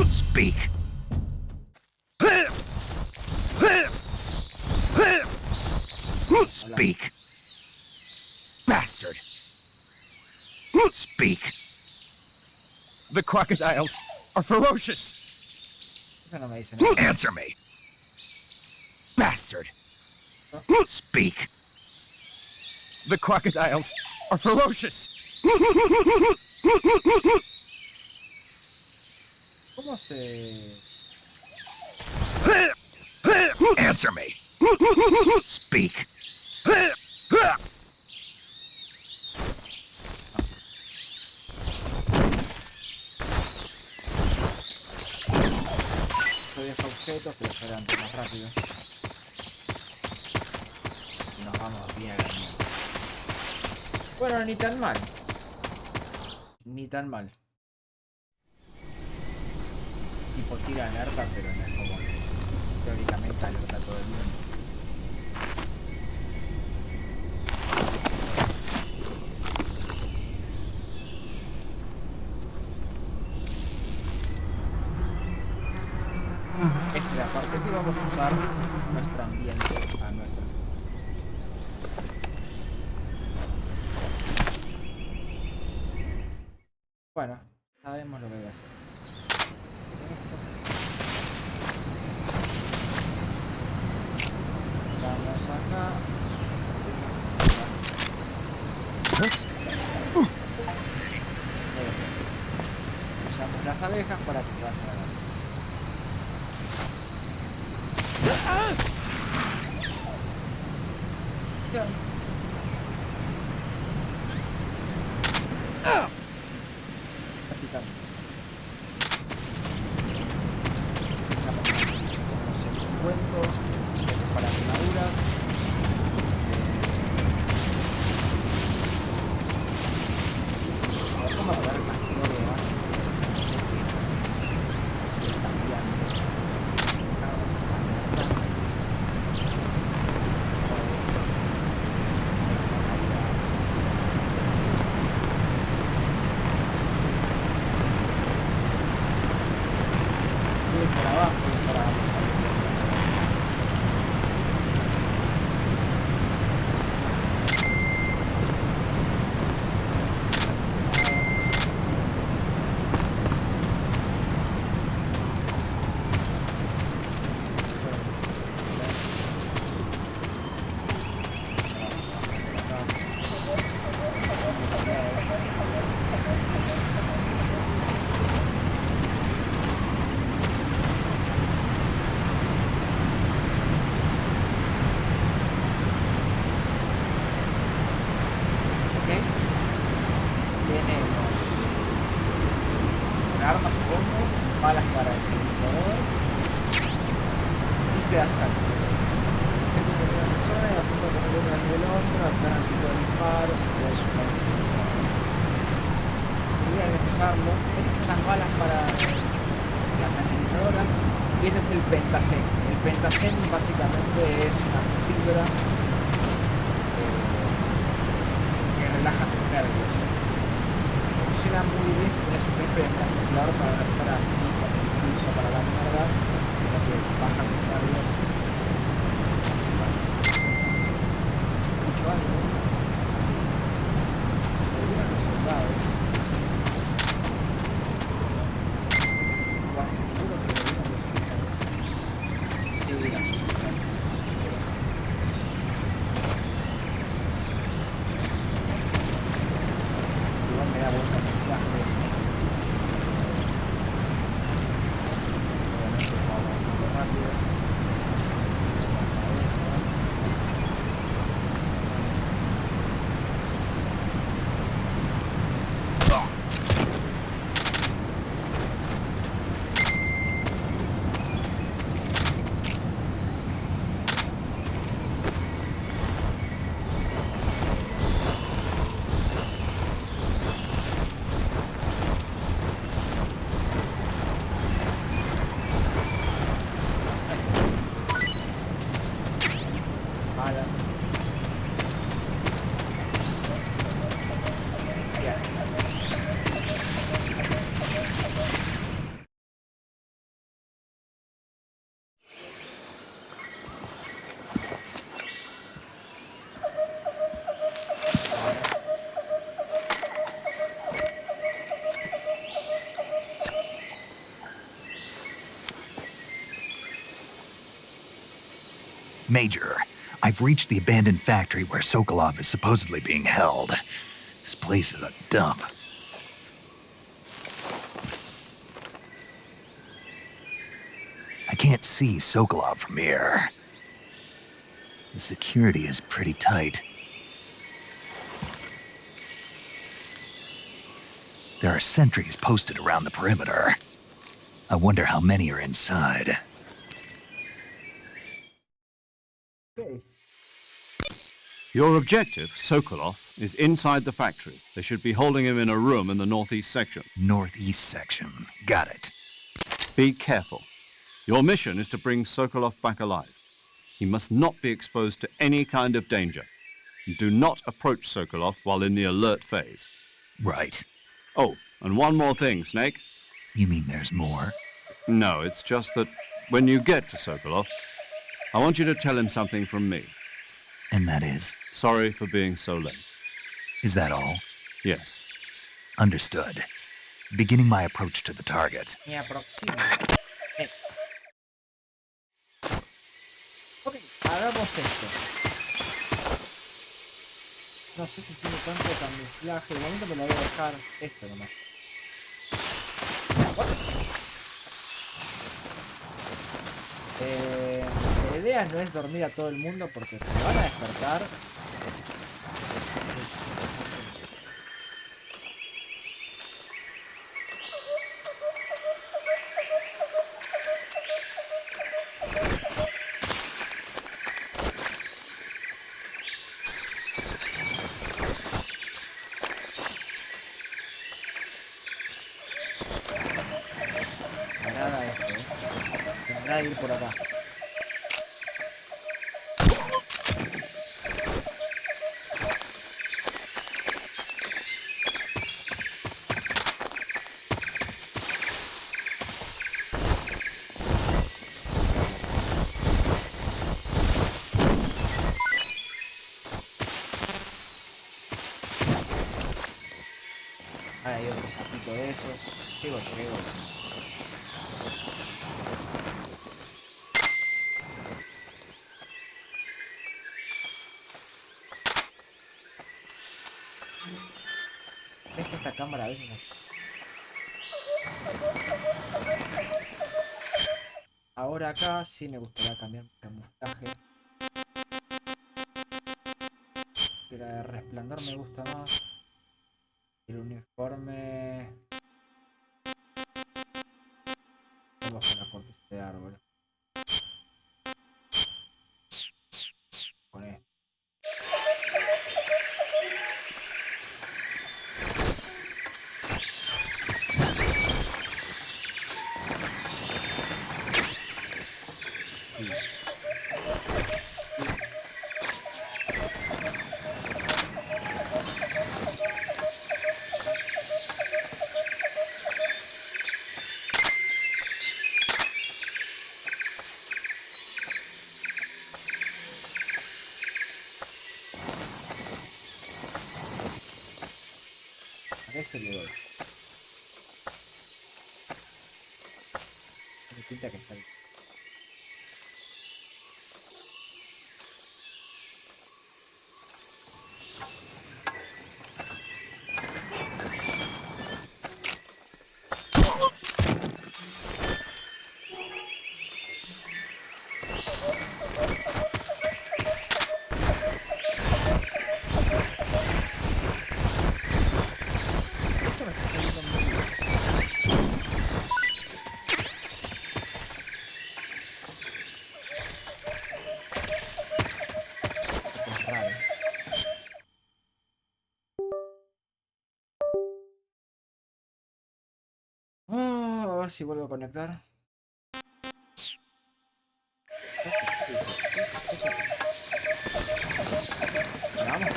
Speak. Speak. Bastard. Speak. The crocodiles are ferocious. Eso no me dice nada. Answer me. Bastard. Speak. The crocodiles are ferocious. ¿Cómo se...? Answer me. Speak. Yo dejo objetos, pero serán más rápido. Y nos vamos bien a ganar. Bueno, ni tan mal. Ni tan mal. Tipo tira alerta, pero no es como teóricamente alerta todo el mundo. Esta es la parte que vamos a usar nuestro ambiente a nuestro. Bueno, sabemos lo que voy a hacer. Vamos acá. Usamos las abejas para que se vayan a la... Está picando. Cuento para armaduras. Vamos a ver más historia. No sé qué es cambiante. Por abajo, ahora vamos a ver. Armas, supongo, balas para el silenciador y pedazales. Depende de la persona y apunta con el uno del otro, adaptar al tipo de disparo, se puede usar el silenciador. La idea es usarlo. Estas son las balas para la canalizadora y este es el pentacén. El pentacén básicamente es una fibra que relaja tus nervios. Funciona muy bien si tienes un rifle espectacular para estar así con el impulso para la mierda, sino que baja tus nervios. Mucho ánimo. Se vienen los soldados. Casi seguro que se vienen los soldados. Se vienen los soldados. Igual me da vuelta el flash. Obviamente vamos a hacerlo rápido. La cabeza. Major, I've reached the abandoned factory where Sokolov is supposedly being held. This place is a dump. I can't see Sokolov from here. The security is pretty tight. There are sentries posted around the perimeter. I wonder how many are inside. Okay. Your objective, Sokolov, is inside the factory. They should be holding him in a room in the northeast section. Northeast section. Got it. Be careful. Your mission is to bring Sokolov back alive. He must not be exposed to any kind of danger. Do not approach Sokolov while in the alert phase. Right. Oh, and one more thing, Snake. You mean there's more? No, it's just that when you get to Sokolov, I want you to tell him something from me. And that is? Sorry for being so late. Is that all? Yes. Understood. Beginning my approach to the target. Me aproximo. Ok, hagamos esto. No sé si tiene tanto camuflaje. De momento me lo voy a dejar esto nomás. La idea no es dormir a todo el mundo porque se van a despertar. ir por acá. Hay otro sapito de esos. Llego. Es que esta cámara a veces... Ahora acá sí me gustaría cambiar mi camuflaje. Que la de resplandor me gusta más. El uniforme... Vamos con la corteza de árbol. Con esto. A ese le doy. Me pinta que está bien. A ver si vuelvo a conectar. Vamos.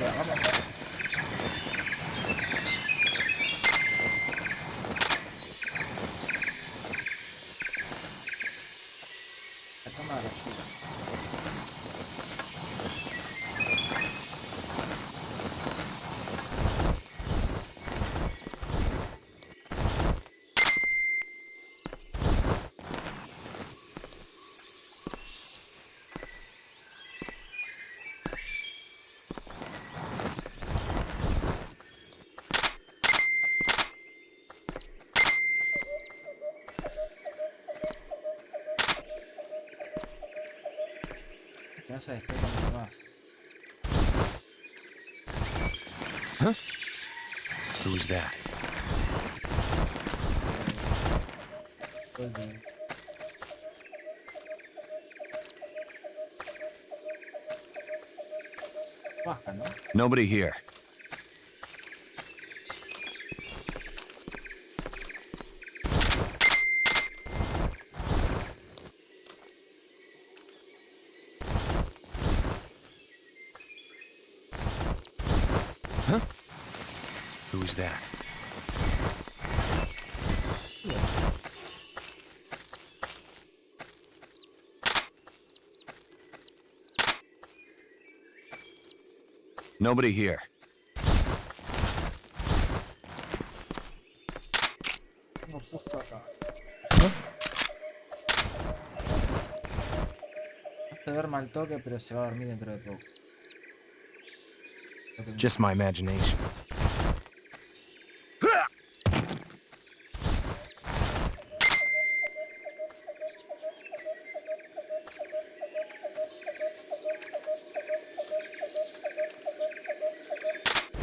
La cámara lo ayuda. Que no se despega mucho más. Huh? Who's that? Baja, ¿no? Nobody here. Huh? Who's that? Nobody here. Tengo justo acá. Hace ver mal toque, pero se va a dormir dentro de poco. Just my imagination.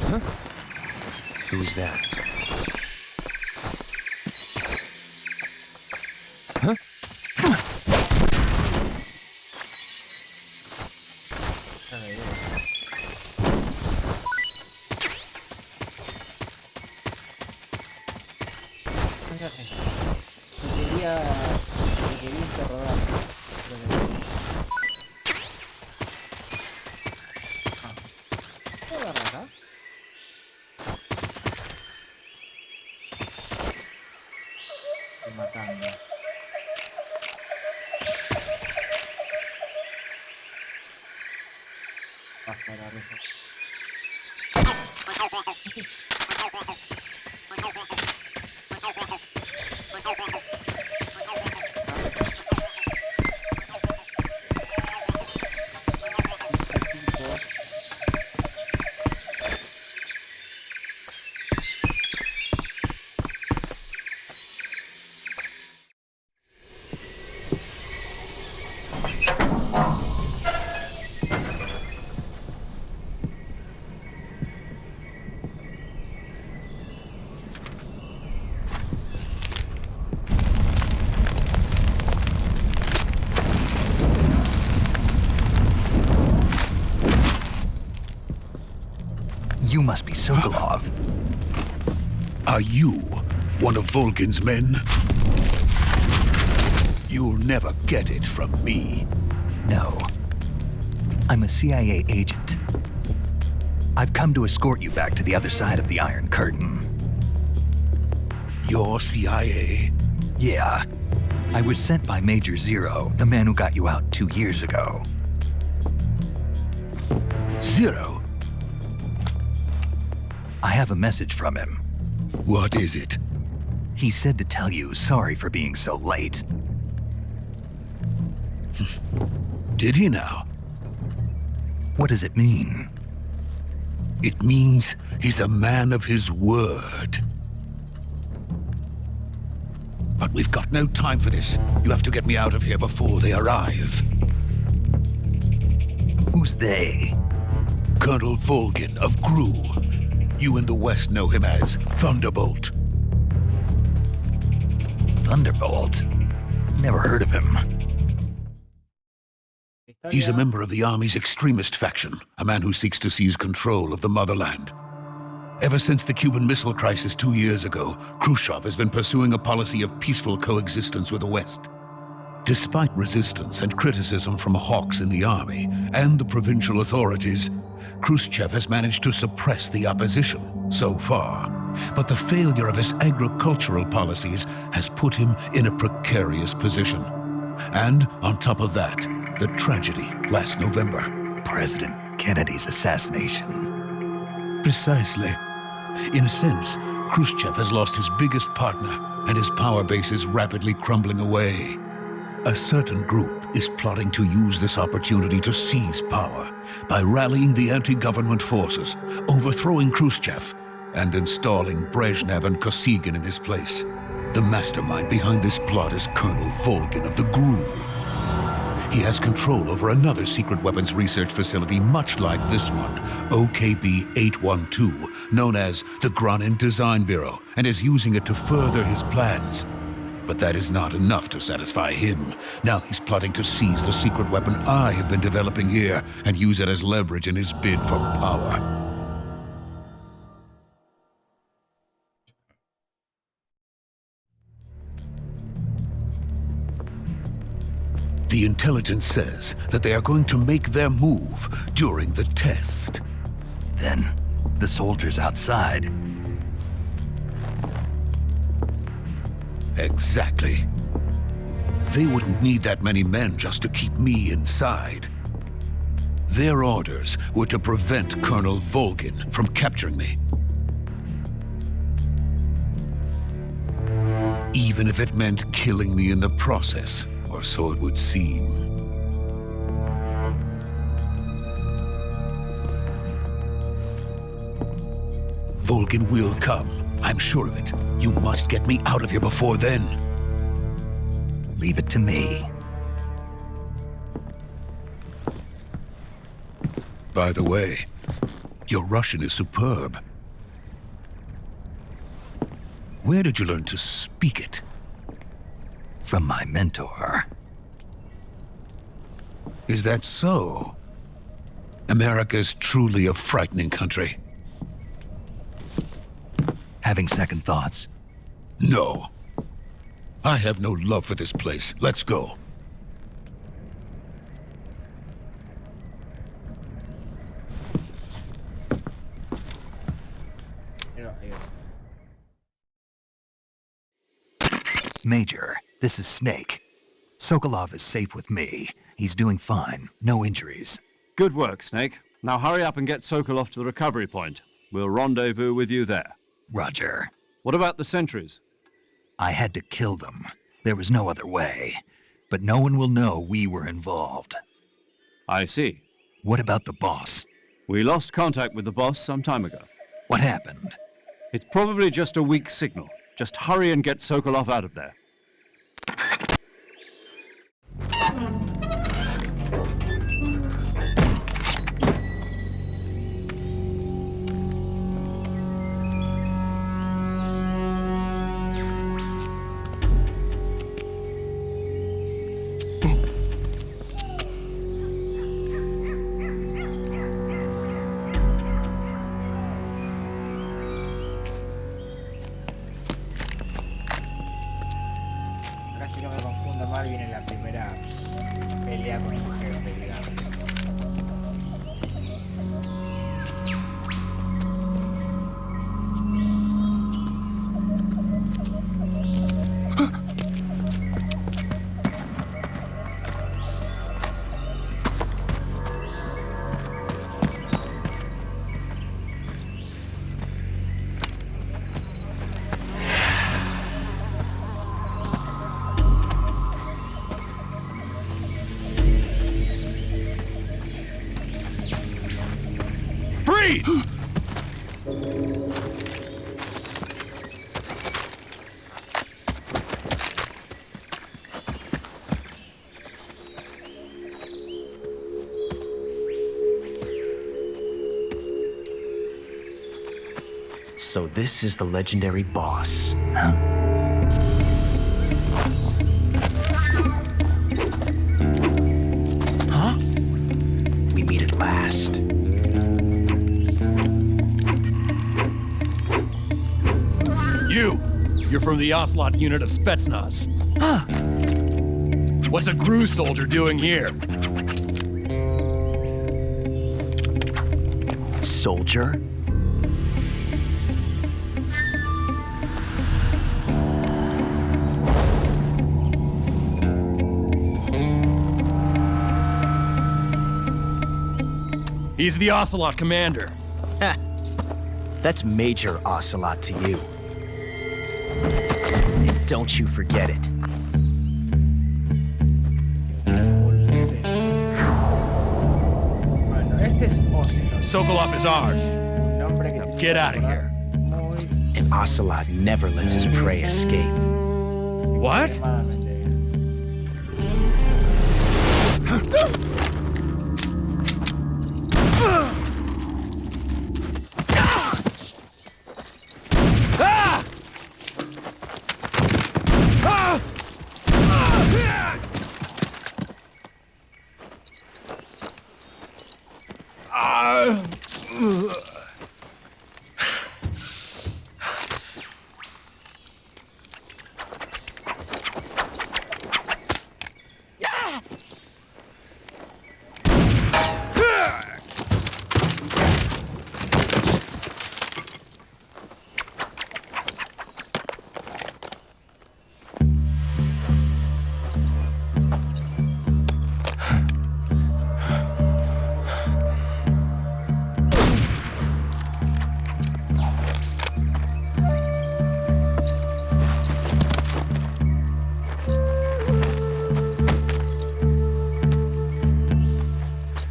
Huh? Who's that? Huh? Fíjate. Te quería interrogar. ¿Puedo agarrar acá? Estoy matando. Pasa la reja. You must be Sokolov. Are you one of Volgin's men? You'll never get it from me. No. I'm a CIA agent. I've come to escort you back to the other side of the Iron Curtain. You're CIA? Yeah. I was sent by Major Zero, the man who got you out 2 years ago. Zero? I have a message from him. What is it? He said to tell you sorry for being so late. Did he now? What does it mean? It means he's a man of his word. But we've got no time for this. You have to get me out of here before they arrive. Who's they? Colonel Volgin of GRU. You in the West know him as Thunderbolt. Thunderbolt? Never heard of him. He's a member of the Army's extremist faction, a man who seeks to seize control of the motherland. Ever since the Cuban Missile Crisis 2 years ago, Khrushchev has been pursuing a policy of peaceful coexistence with the West. Despite resistance and criticism from hawks in the army and the provincial authorities, Khrushchev has managed to suppress the opposition so far. But the failure of his agricultural policies has put him in a precarious position. And on top of that, the tragedy last November. President Kennedy's assassination. Precisely. In a sense, Khrushchev has lost his biggest partner, and his power base is rapidly crumbling away. A certain group is plotting to use this opportunity to seize power by rallying the anti-government forces, overthrowing Khrushchev, and installing Brezhnev and Kosygin in his place. The mastermind behind this plot is Colonel Volgin of the GRU. He has control over another secret weapons research facility much like this one, OKB-812, known as the Granin Design Bureau, and is using it to further his plans. But that is not enough to satisfy him. Now he's plotting to seize the secret weapon I have been developing here and use it as leverage in his bid for power. The intelligence says that they are going to make their move during the test. Then, the soldiers outside. Exactly. They wouldn't need that many men just to keep me inside. Their orders were to prevent Colonel Volgin from capturing me. Even if it meant killing me in the process, or so it would seem. Volgin will come. I'm sure of it. You must get me out of here before then. Leave it to me. By the way, your Russian is superb. Where did you learn to speak it? From my mentor. Is that so? America's truly a frightening country. Having second thoughts? No. I have no love for this place. Let's go. ahí ves. Major, this is Snaaake. Sokolov is safe with me. He's doing fine. No injuries. Good work, Snaaake. Now hurry up and get Sokolov to the recovery point. We'll rendezvous with you there. Roger. What about the sentries? I had to kill them. There was no other way. But no one will know we were involved. I see. What about the boss? We lost contact with the boss some time ago. What happened? It's probably just a weak signal. Just hurry and get Sokolov out of there. Casi no me confundo mal, viene la primera pelea con un jefe, digamos. Freeze! So this is the legendary boss. Huh? We meet at last. You're from the Ocelot unit of Spetsnaz. Huh. What's a GRU soldier doing here? Soldier? He's the Ocelot commander. Ha! That's Major Ocelot to you. And don't you forget it. Bueno, este es Ocelot. Sokolov is ours. Un nombre que Now get out of here. muy And Ocelot never lets his prey escape. What? extremadamente.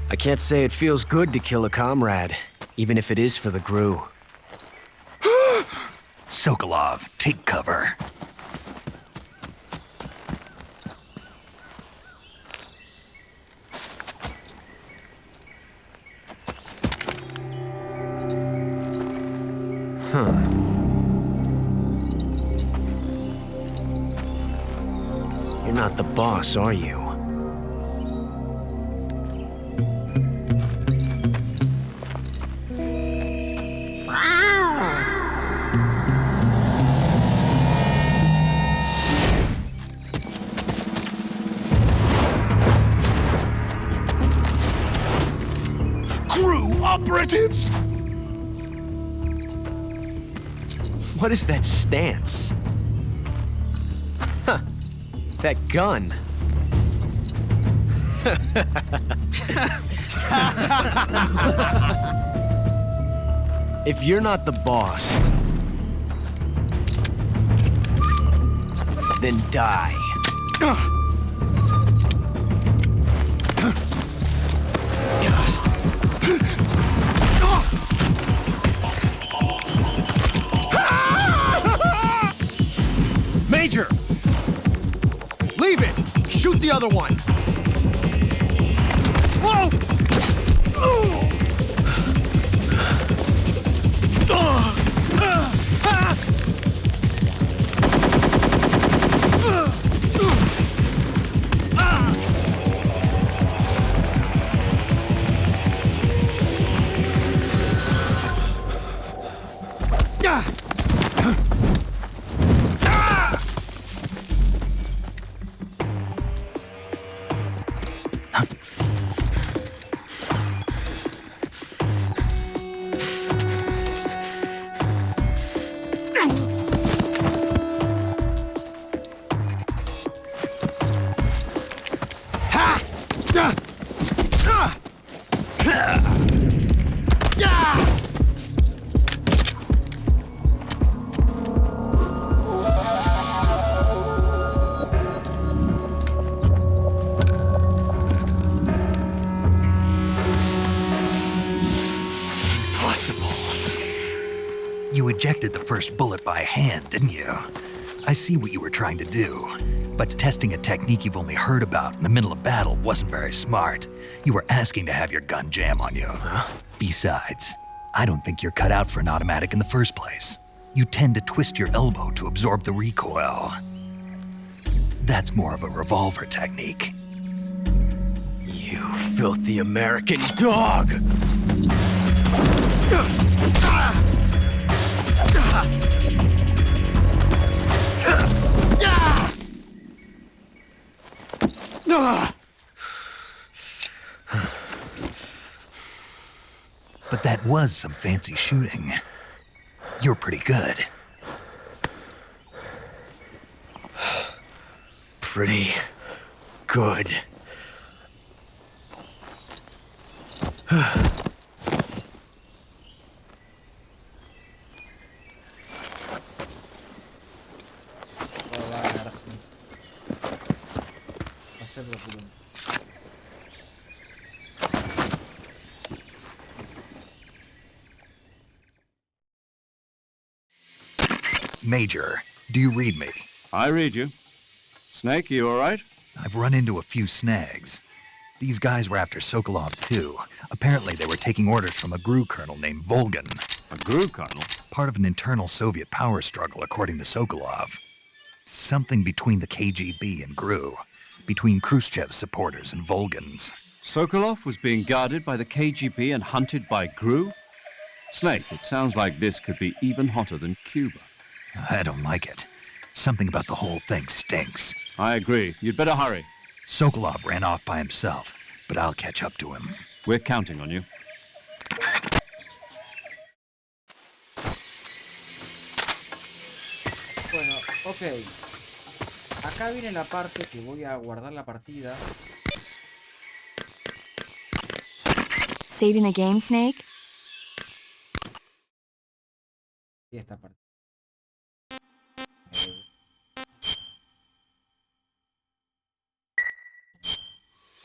I can't say it feels good to kill a comrade, even if it is for the GRU. Sokolov, take cover. You're not the boss, are you? GRU operatives! What is that stance? Huh. That gun. If you're not the boss, then die. Major! Leave it! Shoot the other one! Whoa! You ejected the first bullet by hand, didn't you? I see what you were trying to do, but testing a technique you've only heard about in the middle of battle wasn't very smart. You were asking to have your gun jam on you. Huh? Besides, I don't think you're cut out for an automatic in the first place. You tend to twist your elbow to absorb the recoil. That's more of a revolver technique. You filthy American dog! But that was some fancy shooting. You're pretty good. Pretty good. Major, do you read me? I read you. Snake, you all right? I've run into a few snags. These guys were after Sokolov, too. Apparently they were taking orders from a GRU colonel named Volgan. A GRU colonel? Part of an internal Soviet power struggle, according to Sokolov. Something between the KGB and GRU. Between Khrushchev's supporters and Volgan's. Sokolov was being guarded by the KGB and hunted by GRU? Snake, it sounds like this could be even hotter than Cuba. I don't like it. Something about the whole thing stinks. I agree. You'd better hurry. Sokolov ran off by himself, but I'll catch up to him. We're counting on you. Bueno, ok. Acá viene la parte que voy a guardar la partida. Saving the game, Snake? Y esta parte.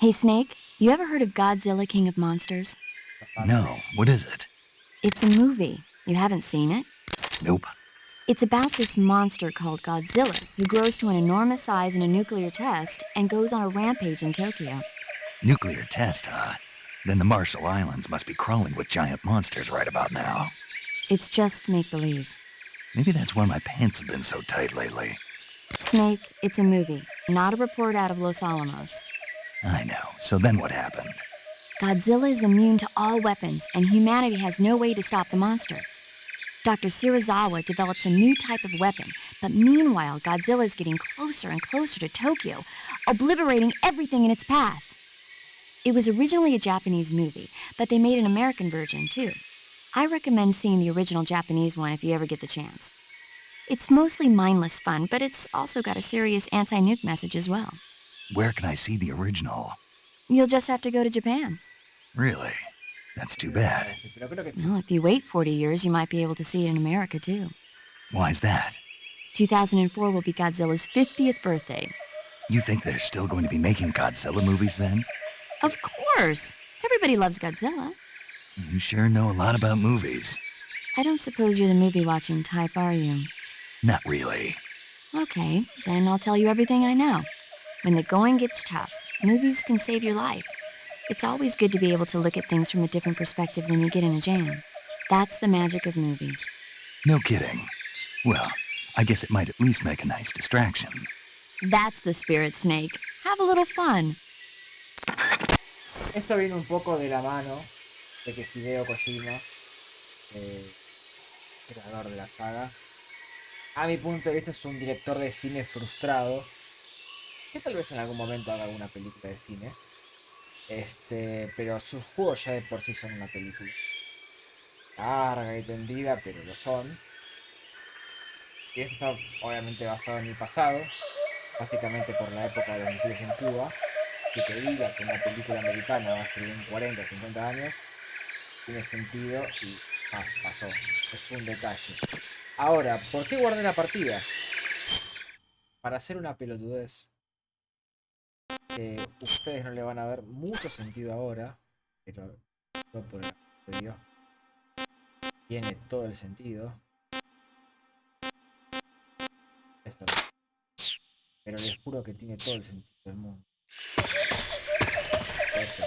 Hey, Snake, you ever heard of Godzilla, King of Monsters? No, what is it? It's a movie. You haven't seen it? Nope. It's about this monster called Godzilla who grows to an enormous size in a nuclear test and goes on a rampage in Tokyo. Nuclear test, huh? Then the Marshall Islands must be crawling with giant monsters right about now. It's just make-believe. Maybe that's why my pants have been so tight lately. Snake, it's a movie, not a report out of Los Alamos. I know. So then what happened? Godzilla is immune to all weapons, and humanity has no way to stop the monster. Dr. Shirazawa develops a new type of weapon, but meanwhile, Godzilla is getting closer and closer to Tokyo, obliterating everything in its path. It was originally a Japanese movie, but they made an American version, too. I recommend seeing the original Japanese one if you ever get the chance. It's mostly mindless fun, but it's also got a serious anti-nuke message as well. Where can I see the original? You'll just have to go to Japan. Really? That's too bad. Well, if you wait 40 years, you might be able to see it in America, too. Why's that? 2004 will be Godzilla's 50th birthday. You think they're still going to be making Godzilla movies then? Of course! Everybody loves Godzilla. You sure know a lot about movies. I don't suppose you're the movie-watching type, are you? Not really. Okay, then I'll tell you everything I know. When the going gets tough, movies can save your life. It's always good to be able to look at things from a different perspective when you get in a jam. That's the magic of movies. No kidding. Well, I guess it might at least make a nice distraction. That's the spirit, Snake. Have a little fun. Esto viene un poco de la mano de que Hideo Kojima, creador de la saga, a mi punto de vista es un director de cine frustrado, que tal vez en algún momento haga alguna película de cine. Pero sus juegos ya de por sí son una película larga y tendida, pero lo son. Y esto está obviamente basado en el pasado, básicamente por la época de los misiles en Cuba. Que te diga que una película americana va a salir en 40 o 50 años tiene sentido y pasó. Es un detalle. Ahora, ¿por qué guardé la partida? Para hacer una pelotudez. Ustedes no le van a ver mucho sentido ahora, pero no por el de Dios. Tiene todo el sentido. Esto no. Pero les juro que tiene todo el sentido del mundo. Esto.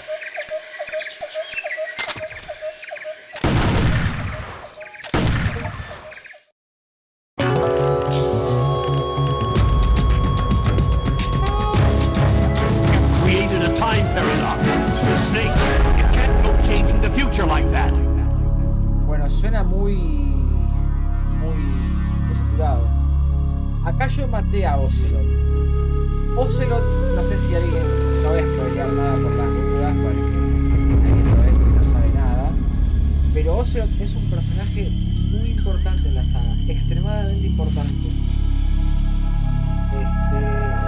Bueno, suena muy saturado. Acá yo maté a Ocelot. Ocelot, no sé si alguien, no voy a spoilear nada por las dudas, para que alguien lo ve y no sabe nada. Pero Ocelot es un personaje muy importante en la saga, extremadamente importante.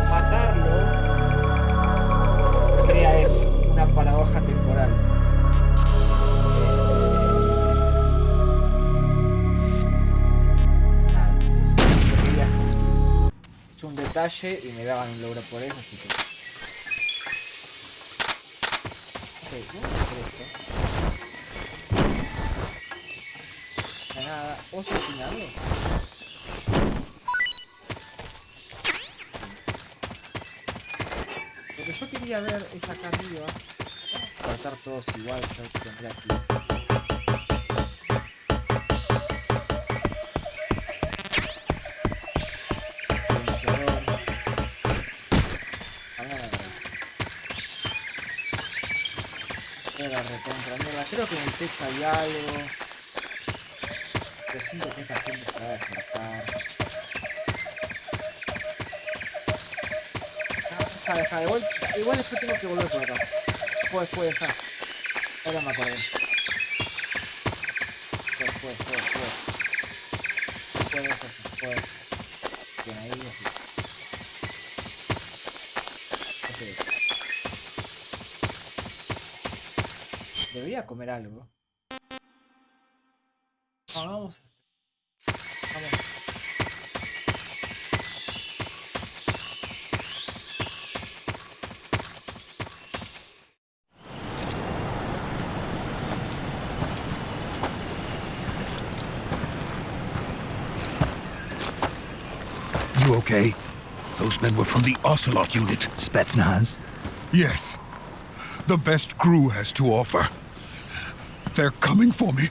Matarlo crea eso, una paradoja temporal. Un detalle y me daban un logro por eso, así que... Ok, vamos a hacer esto. Nada, oso asesinado. Lo que yo quería ver es acá arriba. Cortar todos igual, yo tendré aquí. Creo que en el techo hay algo. Pero siento que esta gente se va a despertar. Deja de vuelta. Igual después tengo que volver por acá. Fue, deja. Ahora me acordé. Fue. Bien, ahí así. Okay. Debería comer algo. Vamos. You okay? Those men were from the Ocelot unit. Spetsnaz? Yes. The best crew has to offer. They're coming for me.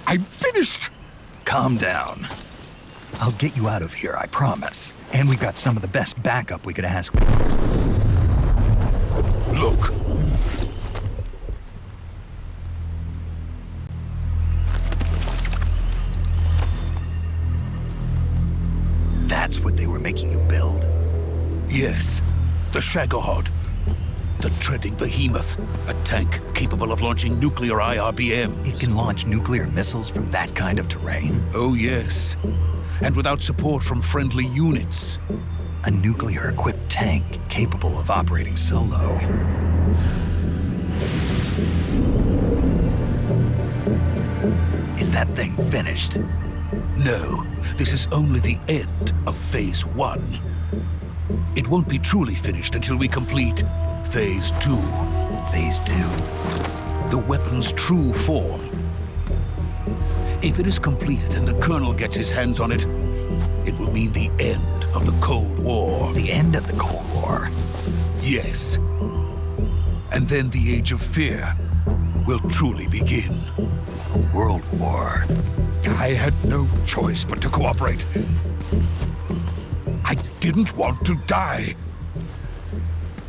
I'm finished! Calm down. I'll get you out of here, I promise. And we've got some of the best backup we could ask for. Look. That's what they were making you build? Yes. The Shagohod. The treading behemoth. A tank capable of launching nuclear IRBMs. It can launch nuclear missiles from that kind of terrain? Oh, yes. and without support from friendly units. A nuclear-equipped tank capable of operating solo. Is that thing finished? No, this is only the end of Phase 1. It won't be truly finished until we complete Phase 2. Phase 2? The weapon's true form. If it is completed and the Colonel gets his hands on it, it will mean the end of the Cold War. The end of the Cold War? Yes. And then the Age of Fear will truly begin. A world war. I had no choice but to cooperate. I didn't want to die.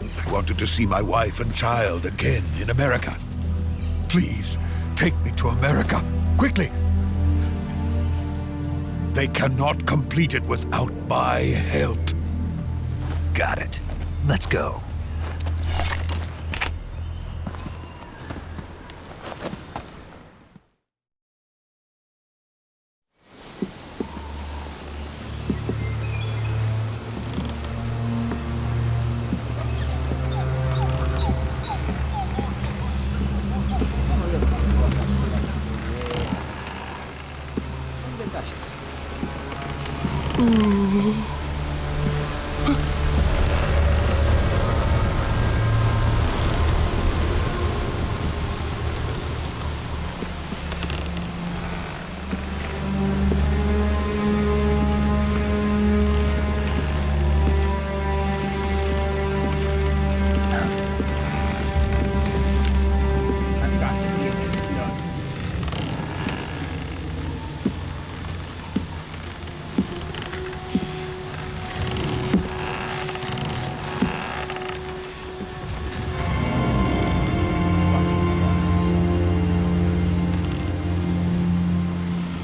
I wanted to see my wife and child again in America. Please, take me to America, quickly. They cannot complete it without my help. Got it. Let's go.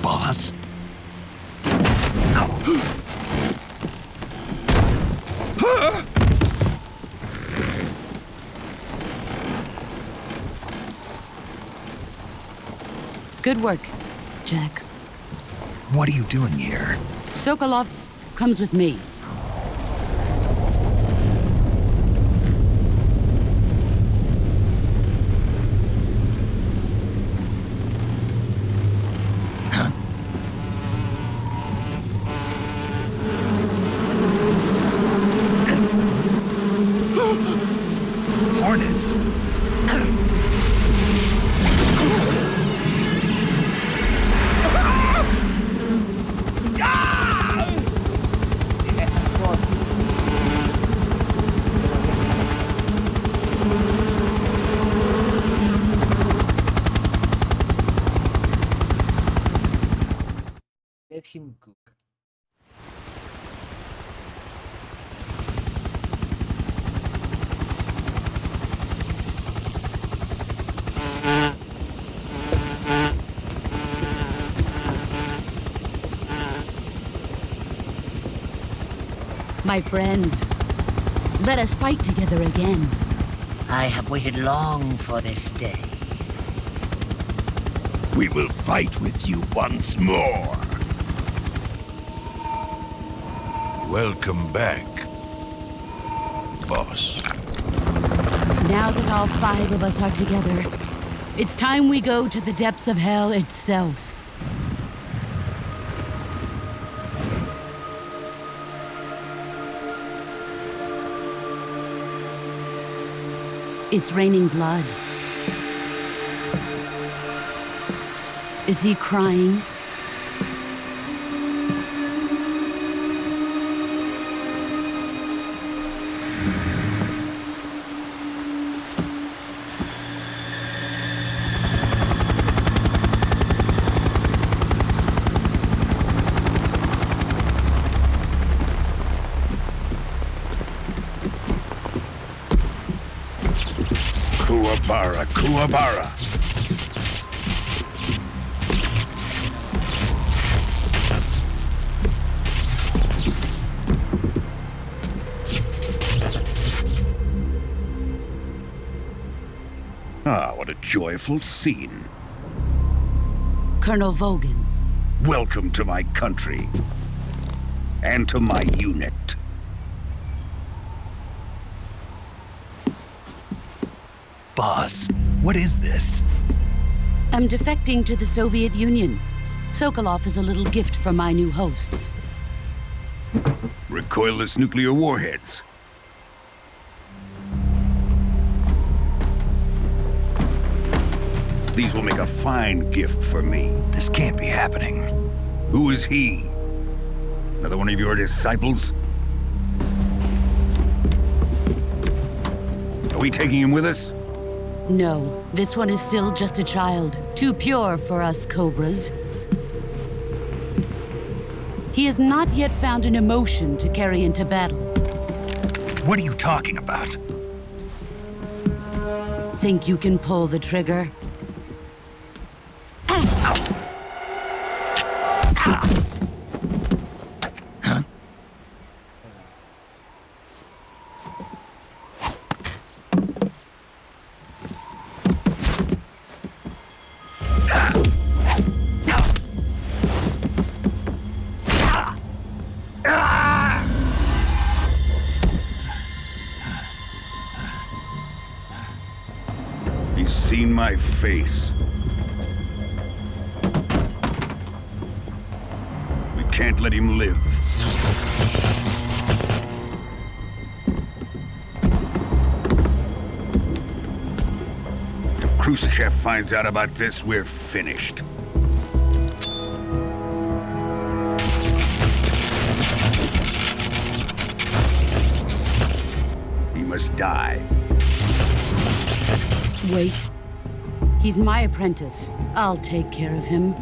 Boss? Good work, Jack. What are you doing here? Sokolov comes with me. Hornets? Let him cook. My friends, let us fight together again. I have waited long for this day. We will fight with you once more. Welcome back, boss. Now that all 5 of us are together, it's time we go to the depths of hell itself. It's raining blood. Is he crying? Kuwabara, Kuwabara. Ah, what a joyful scene. Colonel Vogan. Welcome to my country. and to my unit. Boss, what is this? I'm defecting to the Soviet Union. Sokolov is a little gift from my new hosts. Recoilless nuclear warheads. These will make a fine gift for me. This can't be happening. Who is he? Another one of your disciples? Are we taking him with us? No, this one is still just a child. Too pure for us Cobras. He has not yet found an emotion to carry into battle. What are you talking about? Think you can pull the trigger? He's seen my face. We can't let him live. If Khrushchev finds out about this, we're finished. He must die. Wait. He's my apprentice. I'll take care of him.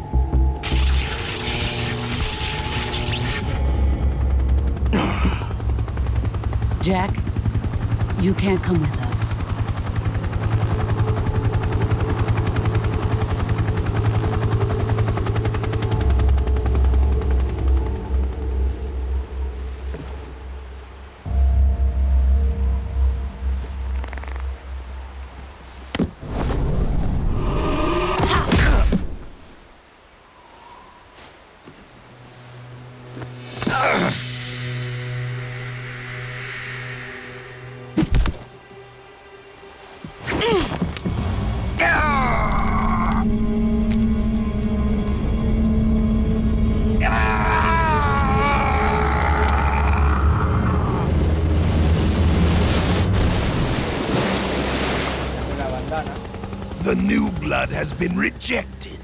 Jack, you can't come with us. The new blood has been rejected.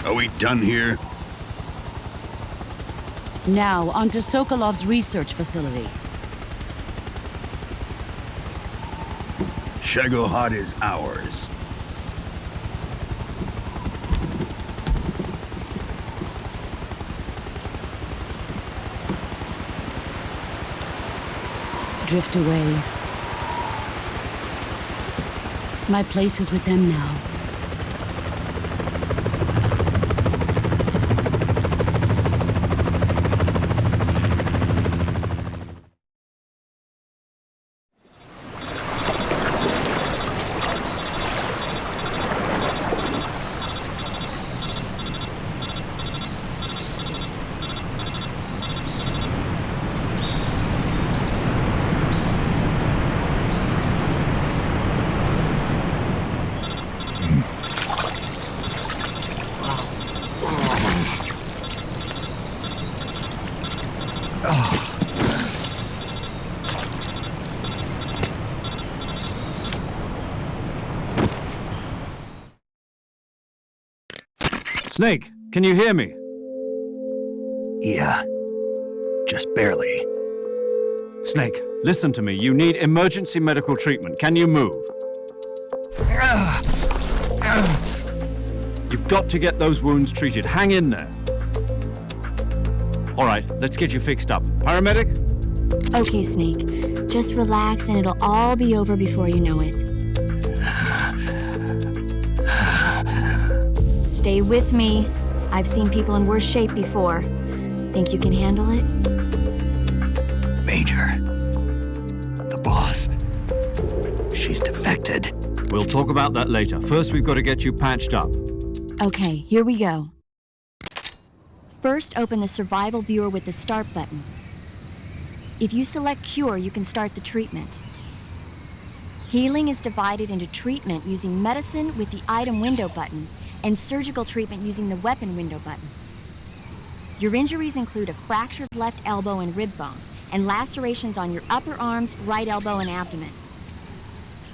Are we done here? Now, onto Sokolov's research facility. Shagohod is ours. Drift away. My place is with them now. Snake, can you hear me? Yeah, just barely. Snake, listen to me. You need emergency medical treatment. Can you move? You've got to get those wounds treated. Hang in there. All right, let's get you fixed up. Paramedic? Okay, Snake. Just relax and it'll all be over before you know it. Stay with me. I've seen people in worse shape before. Think you can handle it? Major, boss. She's defected. We'll talk about that later. First, we've got to get you patched up. Okay, here we go. First, open the survival viewer with the start button. If you select cure, you can start the treatment. Healing is divided into treatment using medicine with the item window button and surgical treatment using the weapon window button. Your injuries include a fractured left elbow and rib bone and lacerations on your upper arms, right elbow, and abdomen.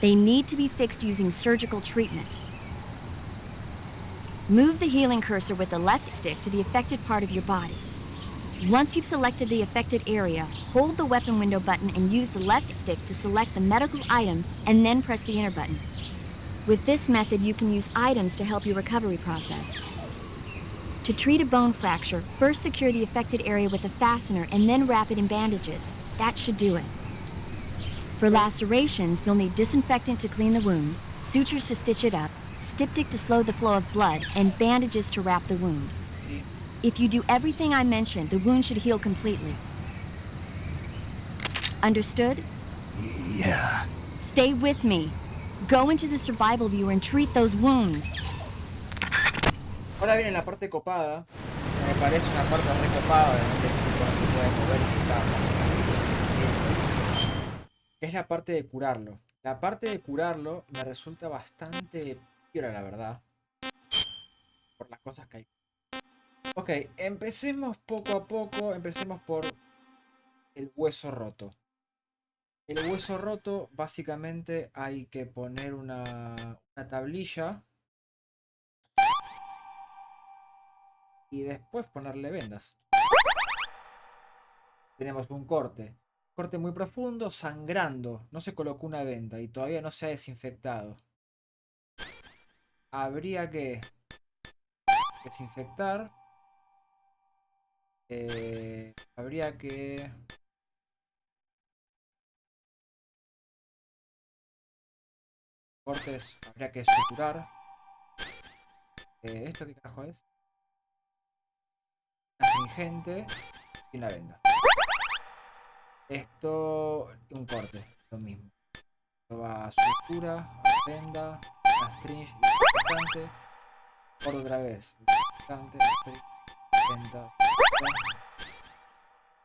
They need to be fixed using surgical treatment. Move the healing cursor with the left stick to the affected part of your body. Once you've selected the affected area, hold the weapon window button and use the left stick to select the medical item and then press the enter button. With this method, you can use items to help your recovery process. To treat a bone fracture, first secure the affected area with a fastener and then wrap it in bandages. That should do it. For lacerations, you'll need disinfectant to clean the wound, sutures to stitch it up, styptic to slow the flow of blood, and bandages to wrap the wound. If you do everything I mentioned, the wound should heal completely. Understood? Yeah. Stay with me. Go into the survival viewer and treat those wounds. Ahora viene la parte copada. Me parece una parte muy copada. Obviamente el tipo no se puede mover si está. Es la parte de curarlo. La parte de curarlo me resulta bastante piola, la verdad. Por las cosas que hay. Ok, empecemos poco a poco. Empecemos por el hueso roto. El hueso roto, básicamente hay que poner una tablilla. Y después ponerle vendas. Tenemos un corte. Corte muy profundo, sangrando. No se colocó una venda y todavía no se ha desinfectado. Habría que desinfectar. Habría que... Cortes, habría que suturar. ¿Esto qué carajo es? Astringente y una venda. Esto, un corte, lo mismo. Esto va a sutura, a venda, astringe, desinfectante. Por otra vez, desinfectante, venda.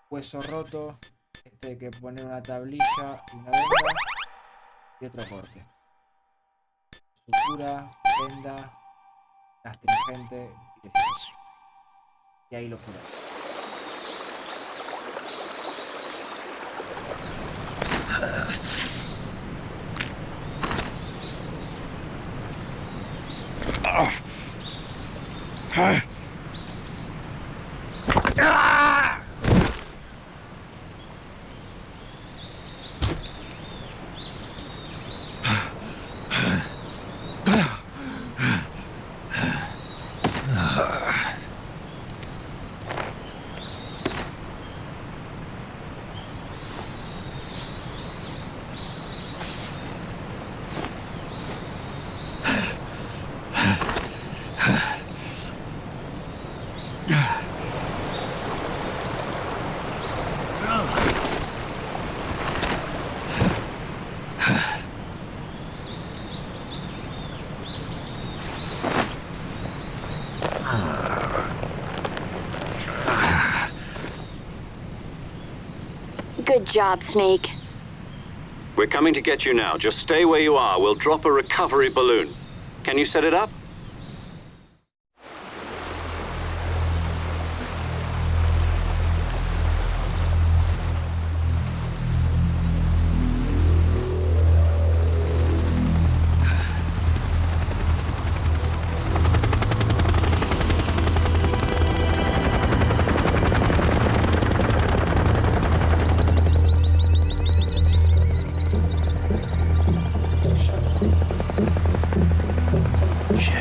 Hueso roto. Este hay que poner una tablilla y una venda. Y otro corte. Sutura, venda, astringente y desinfectante. Y ahí lo cura. Good job, Snake. We're coming to get you now. Just stay where you are. We'll drop a recovery balloon. Can you set it up? Shit.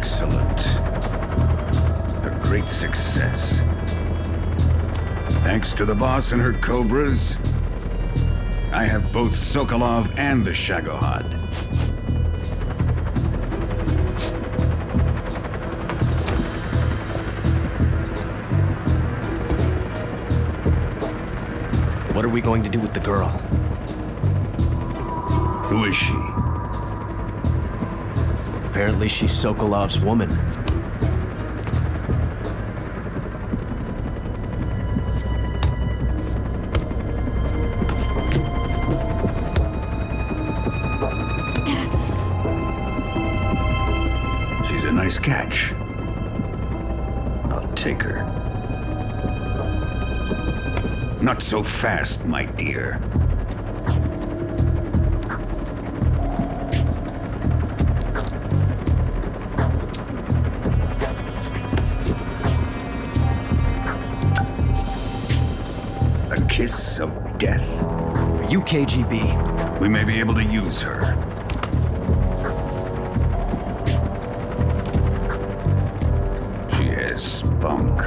Excellent. A great success. Thanks to the boss and her cobras, I have both Sokolov and the Shagohod. What are we going to do with the girl? Who is she? Apparently she's Sokolov's woman. She's a nice catch. I'll take her. Not so fast, my dear. A kiss of death? Are you KGB? We may be able to use her. She has spunk.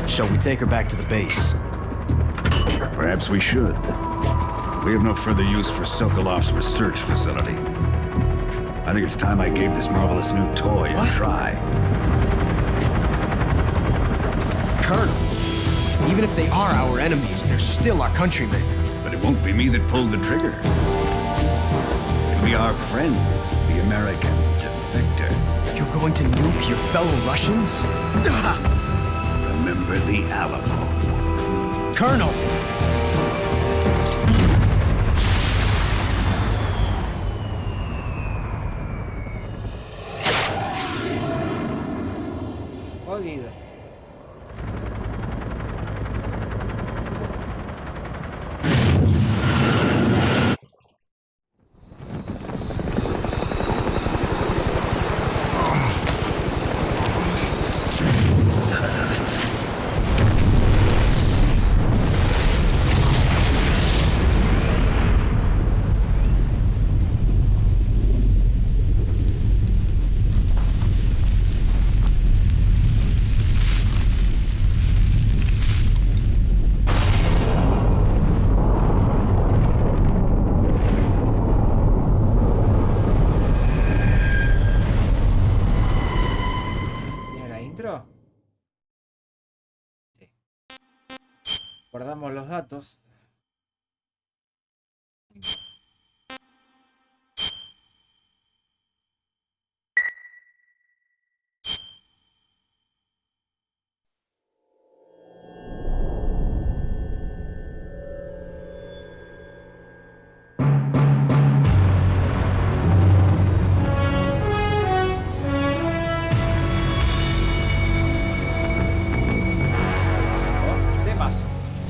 Shall we take her back to the base? Perhaps we should. We have no further use for Sokolov's research facility. I think it's time I gave this marvelous new toy a try. Colonel, even if they are our enemies, they're still our countrymen. But it won't be me that pulled the trigger. It'll be our friend, the American defector. You're going to nuke your fellow Russians? Remember the Alamo. Colonel! Jodido. Guardamos los datos.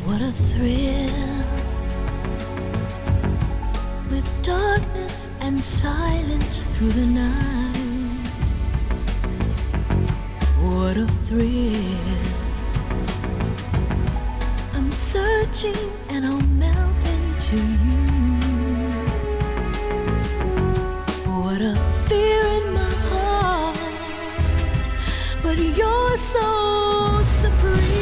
What a thrill, with darkness and silence through the night. What a thrill, I'm searching and I'll melt into you. What a fear in my heart, but you're so supreme.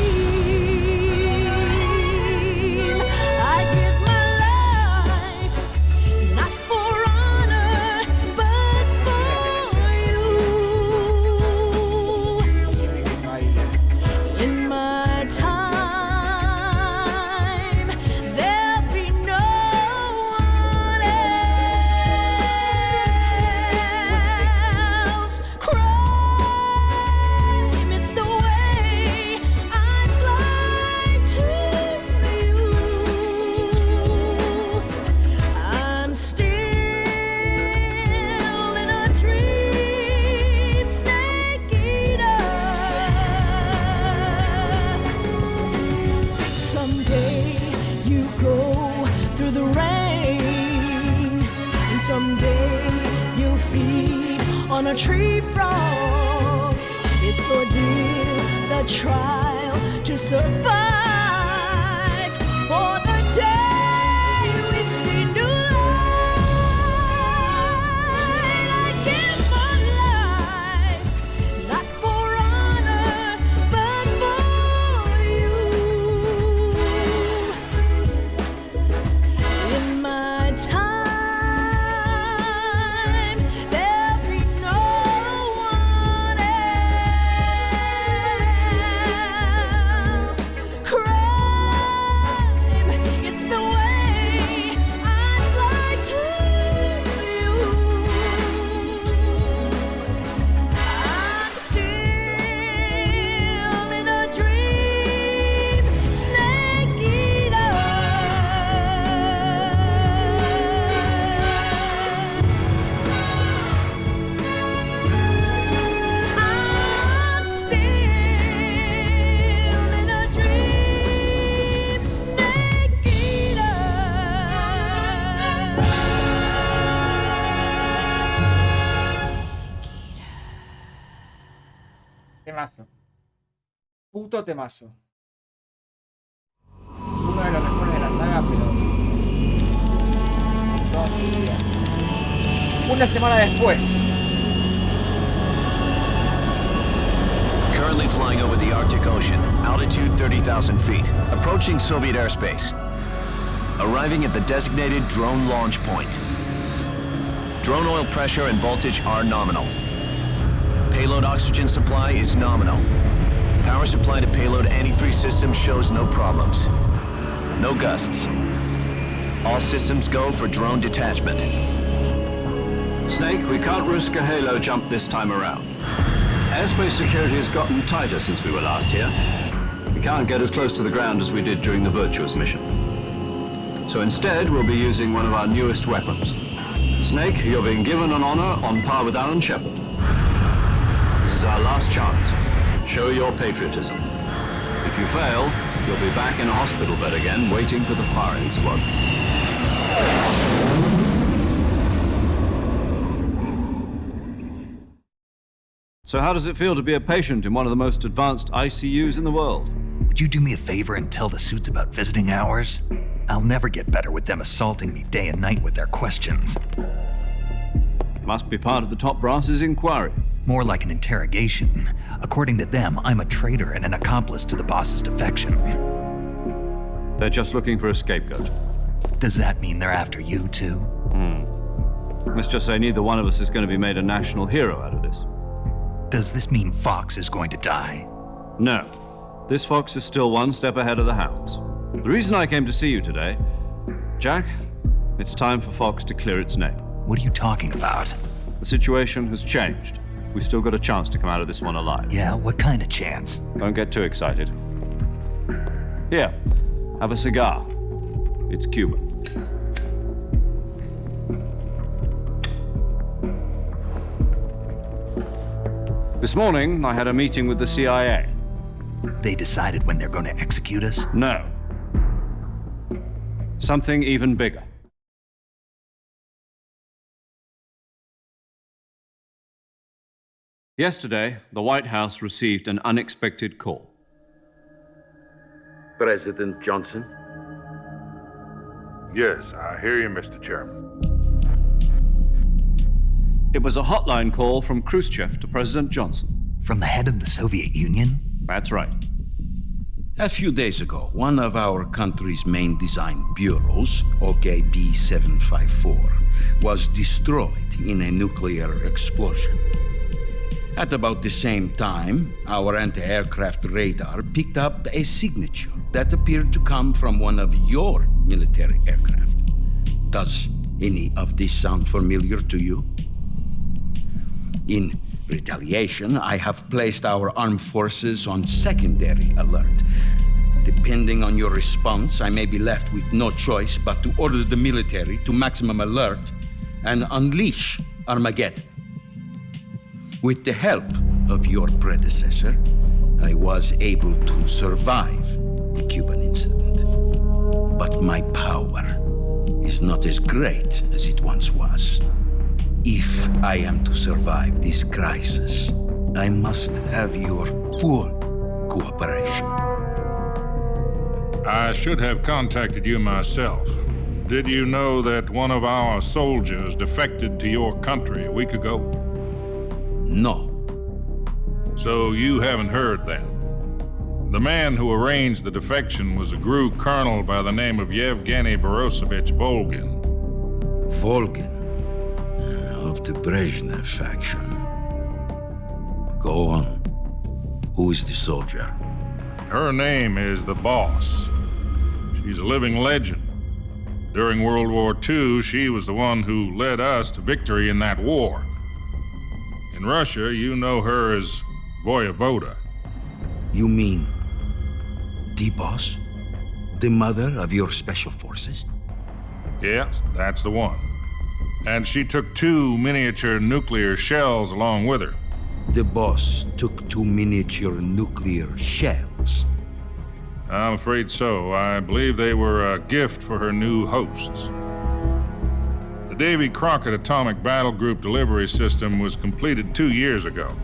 On a tree frog, it's ordeal, the trial to survive for the Temazo. Puto temazo. Uno de los mejores de la saga, pero... todo su día. Una semana después. Currently flying over the Arctic Ocean, altitude 30,000 feet, approaching Soviet airspace. Arriving at the designated drone launch point. Drone oil pressure and voltage are nominal. Payload oxygen supply is nominal. Power supply to payload antifreeze system shows no problems. No gusts. All systems go for drone detachment. Snake, we can't risk a halo jump this time around. Airspace security has gotten tighter since we were last here. We can't get as close to the ground as we did during the Virtuous mission. So instead, we'll be using one of our newest weapons. Snake, you're being given an honor on par with Alan Shepard. This is our last chance. Show your patriotism. If you fail, you'll be back in a hospital bed again, waiting for the firing squad. So how does it feel to be a patient in one of the most advanced ICUs in the world? Would you do me a favor and tell the suits about visiting hours? I'll never get better with them assaulting me day and night with their questions. Must be part of the top brass's inquiry. More like an interrogation. According to them, I'm a traitor and an accomplice to the boss's defection. They're just looking for a scapegoat. Does that mean they're after you too? Let's just say neither one of us is going to be made a national hero out of this. Does this mean Fox is going to die? No. This fox is still one step ahead of the hounds. The reason I came to see you today, Jack, it's time for Fox to clear its name. What are you talking about? The situation has changed. We've still got a chance to come out of this one alive. Yeah, what kind of chance? Don't get too excited. Here, have a cigar. It's Cuban. This morning, I had a meeting with the CIA. They decided when they're going to execute us? No. Something even bigger. Yesterday, the White House received an unexpected call. President Johnson? Yes, I hear you, Mr. Chairman. It was a hotline call from Khrushchev to President Johnson. From the head of the Soviet Union? That's right. A few days ago, one of our country's main design bureaus, OKB 754, was destroyed in a nuclear explosion. At about the same time, our anti-aircraft radar picked up a signature that appeared to come from one of your military aircraft. Does any of this sound familiar to you? In retaliation, I have placed our armed forces on secondary alert. Depending on your response, I may be left with no choice but to order the military to maximum alert and unleash Armageddon. With the help of your predecessor, I was able to survive the Cuban incident. But my power is not as great as it once was. If I am to survive this crisis, I must have your full cooperation. I should have contacted you myself. Did you know that one of our soldiers defected to your country a week ago? No. So you haven't heard then. The man who arranged the defection was a GRU colonel by the name of Yevgeny Borosovich Volgin. Volgin? Of the Brezhnev faction. Go on. Who is the soldier? Her name is the Boss. She's a living legend. During World War II, she was the one who led us to victory in that war. In Russia, you know her as Voyevoda. You mean the Boss? The mother of your special forces? Yes, that's the one. And she took 2 miniature nuclear shells along with her. The Boss took 2 miniature nuclear shells? I'm afraid so. I believe they were a gift for her new hosts. The Davy Crockett Atomic Battle Group delivery system was completed 2 years ago.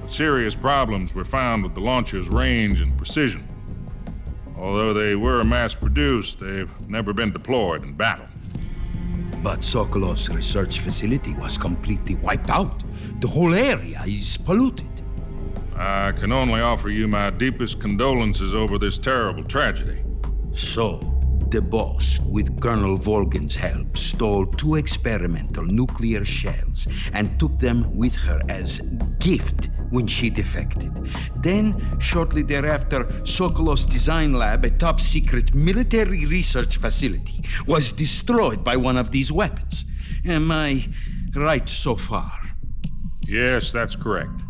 But serious problems were found with the launcher's range and precision. Although they were mass-produced, they've never been deployed in battle. But Sokolov's research facility was completely wiped out. The whole area is polluted. I can only offer you my deepest condolences over this terrible tragedy. So, the Boss, with Colonel Volgin's help, stole 2 experimental nuclear shells and took them with her as gift when she defected. Then, shortly thereafter, Sokolov's design lab, a top-secret military research facility, was destroyed by one of these weapons. Am I right so far? Yes, that's correct.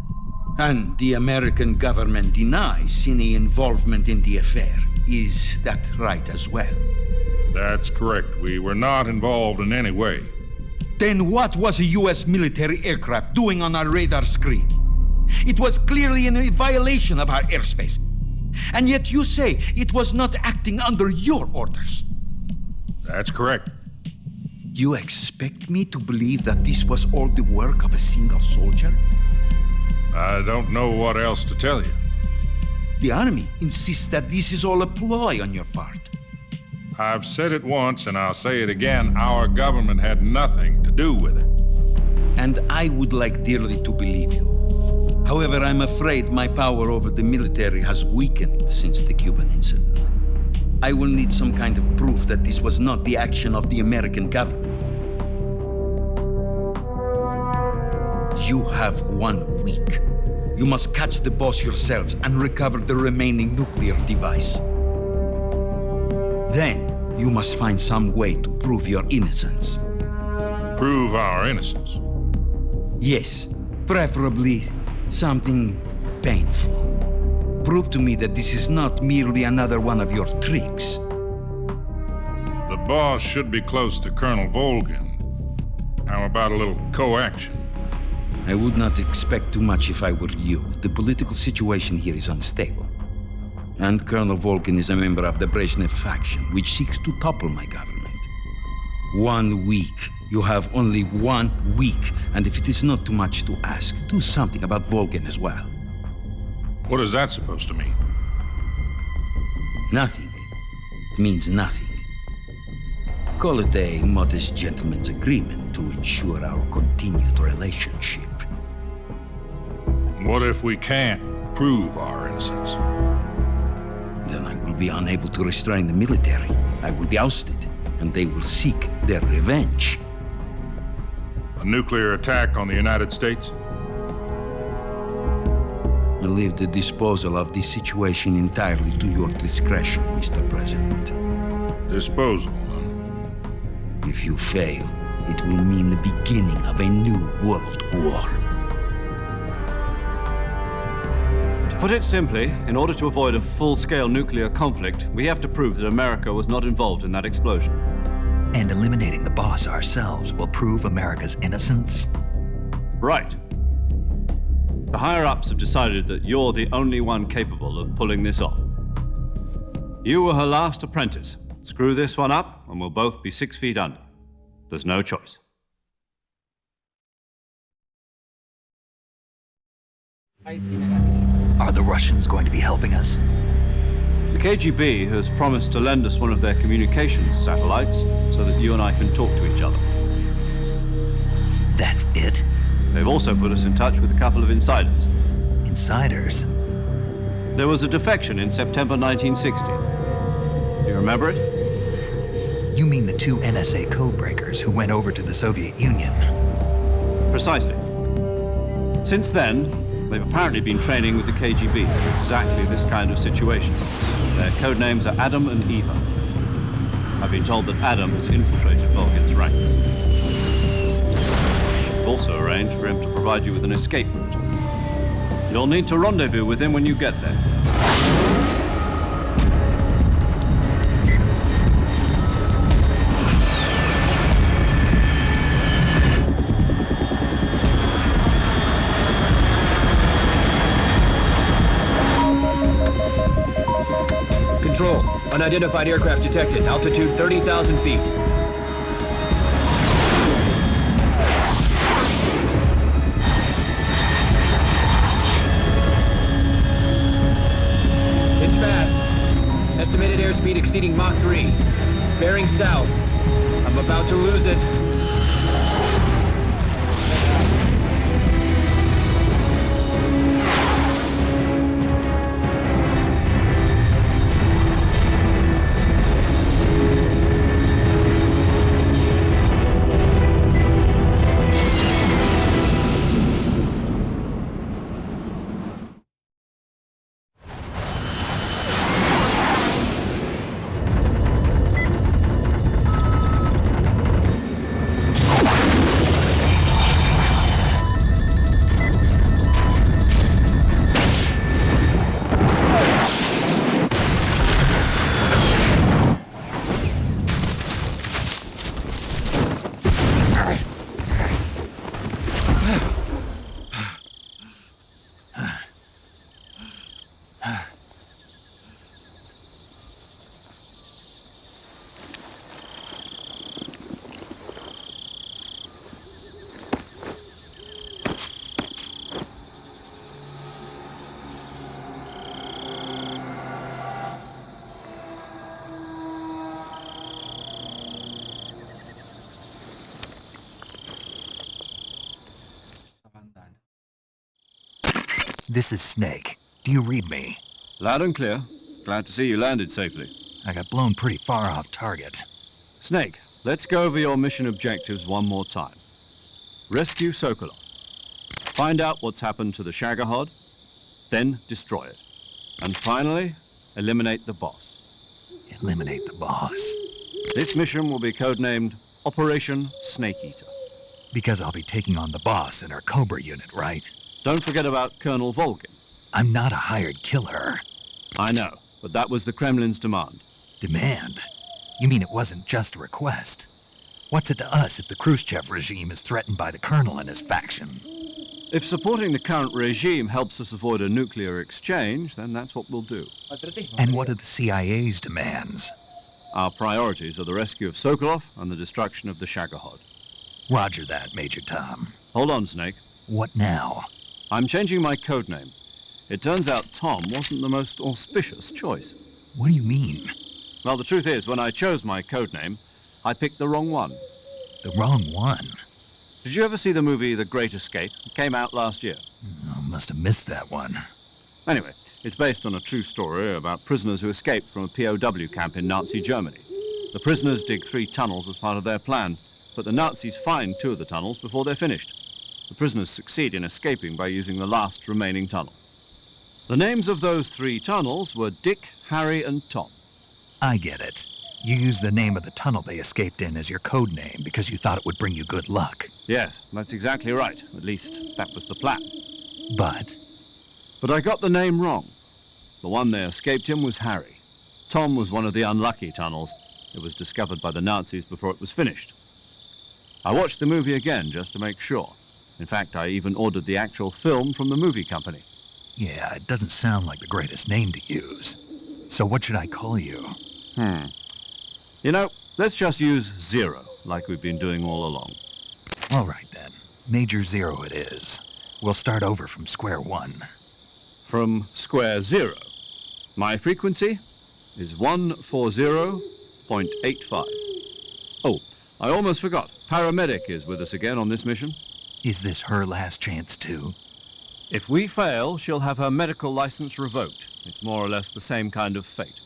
And the American government denies any involvement in the affair. Is that right as well? That's correct. We were not involved in any way. Then what was a U.S. military aircraft doing on our radar screen? It was clearly in a violation of our airspace. And yet you say it was not acting under your orders. That's correct. You expect me to believe that this was all the work of a single soldier? I don't know what else to tell you. The Army insists that this is all a ploy on your part. I've said it once and I'll say it again. Our government had nothing to do with it. And I would like dearly to believe you. However, I'm afraid my power over the military has weakened since the Cuban incident. I will need some kind of proof that this was not the action of the American government. You have 1 week. You must catch the Boss yourselves and recover the remaining nuclear device. Then, you must find some way to prove your innocence. Prove our innocence? Yes, preferably something painful. Prove to me that this is not merely another one of your tricks. The Boss should be close to Colonel Volgin. How about a little coaction? I would not expect too much if I were you. The political situation here is unstable. And Colonel Volgin is a member of the Brezhnev faction, which seeks to topple my government. 1 week. You have only 1 week, and if it is not too much to ask, do something about Volgin as well. What is that supposed to mean? Nothing. It means nothing. Call it a modest gentleman's agreement to ensure our continued relationship. What if we can't prove our innocence? Then I will be unable to restrain the military. I will be ousted, and they will seek their revenge. A nuclear attack on the United States? I leave the disposal of this situation entirely to your discretion, Mr. President. Disposal, huh? If you fail, it will mean the beginning of a new world war. To put it simply, in order to avoid a full-scale nuclear conflict, we have to prove that America was not involved in that explosion. And eliminating the Boss ourselves will prove America's innocence? Right. The higher-ups have decided that you're the only one capable of pulling this off. You were her last apprentice. Screw this one up, and we'll both be 6 feet under. There's no choice. Are the Russians going to be helping us? KGB has promised to lend us one of their communications satellites so that you and I can talk to each other. That's it? They've also put us in touch with a couple of insiders. Insiders? There was a defection in September 1960. Do you remember it? You mean the 2 NSA codebreakers who went over to the Soviet Union? Precisely. Since then, they've apparently been training with the KGB for exactly this kind of situation. Their code names are Adam and Eva. I've been told that Adam has infiltrated Volgin's ranks. We've also arranged for him to provide you with an escape route. You'll need to rendezvous with him when you get there. Control. Unidentified aircraft detected. Altitude 30,000 feet. It's fast. Estimated airspeed exceeding Mach 3. Bearing south. I'm about to lose it. This is Snaaake. Do you read me? Loud and clear. Glad to see you landed safely. I got blown pretty far off target. Snaaake, let's go over your mission objectives one more time. Rescue Sokolov. Find out what's happened to the Shagohod, then destroy it. And finally, eliminate the boss. Eliminate the boss? This mission will be codenamed Operation Snaaake. Because I'll be taking on the boss in our Cobra unit, right? Don't forget about Colonel Volgin. I'm not a hired killer. I know, but that was the Kremlin's demand. Demand? You mean it wasn't just a request? What's it to us if the Khrushchev regime is threatened by the Colonel and his faction? If supporting the current regime helps us avoid a nuclear exchange, then that's what we'll do. And what are the CIA's demands? Our priorities are the rescue of Sokolov and the destruction of the Shagohod. Roger that, Major Tom. Hold on, Snaakke. What now? I'm changing my codename. It turns out Tom wasn't the most auspicious choice. What do you mean? Well, the truth is, when I chose my codename, I picked the wrong one. The wrong one? Did you ever see the movie The Great Escape? It came out last year. Oh, must have missed that one. Anyway, it's based on a true story about prisoners who escaped from a POW camp in Nazi Germany. The prisoners dig 3 tunnels as part of their plan, but the Nazis find 2 of the tunnels before they're finished. The prisoners succeed in escaping by using the last remaining tunnel. The names of those 3 tunnels were Dick, Harry, and Tom. I get it. You used the name of the tunnel they escaped in as your code name because you thought it would bring you good luck. Yes, that's exactly right. At least, that was the plan. But I got the name wrong. The one they escaped in was Harry. Tom was one of the unlucky tunnels. It was discovered by the Nazis before it was finished. I watched the movie again just to make sure. In fact, I even ordered the actual film from the movie company. Yeah, it doesn't sound like the greatest name to use. So what should I call you? You know, let's just use Zero, like we've been doing all along. All right, then. Major Zero it is. We'll start over from square one. From square 0. My frequency? is 140.85. Oh, I almost forgot. Paramedic is with us again on this mission. Is this her last chance, too? If we fail, she'll have her medical license revoked. It's more or less the same kind of fate.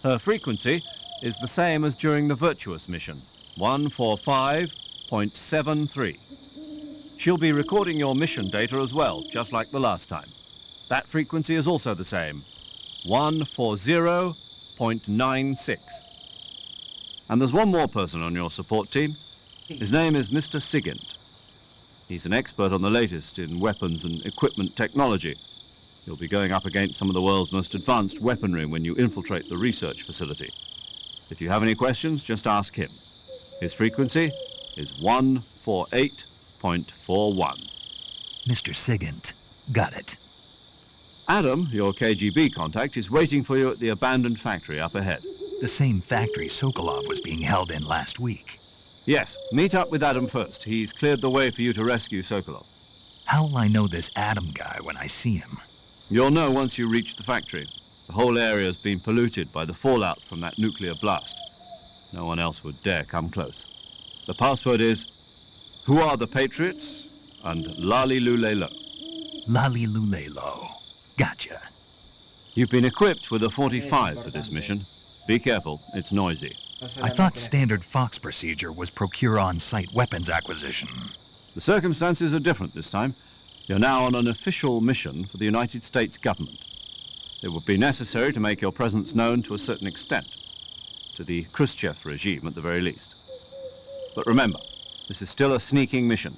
Her frequency is the same as during the Virtuous mission, 145.73. She'll be recording your mission data as well, just like the last time. That frequency is also the same, 140.96. And there's one more person on your support team. His name is Mr. Sigint. He's an expert on the latest in weapons and equipment technology. You'll be going up against some of the world's most advanced weaponry when you infiltrate the research facility. If you have any questions, just ask him. His frequency is 148.41. Mr. Sigint. Got it. Adam, your KGB contact, is waiting for you at the abandoned factory up ahead. The same factory Sokolov was being held in last week. Yes, meet up with Adam first. He's cleared the way for you to rescue Sokolov. How'll I know this Adam guy when I see him? You'll know once you reach the factory. The whole area's been polluted by the fallout from that nuclear blast. No one else would dare come close. The password is, "Who are the Patriots?" and "Lali Lule Lo." Lali Lule Lo. Gotcha. You've been equipped with a 45 for this mission. Be careful, it's noisy. I thought standard Fox procedure was procure on-site weapons acquisition. The circumstances are different this time. You're now on an official mission for the United States government. It would be necessary to make your presence known to a certain extent, to the Khrushchev regime at the very least. But remember, this is still a sneaking mission.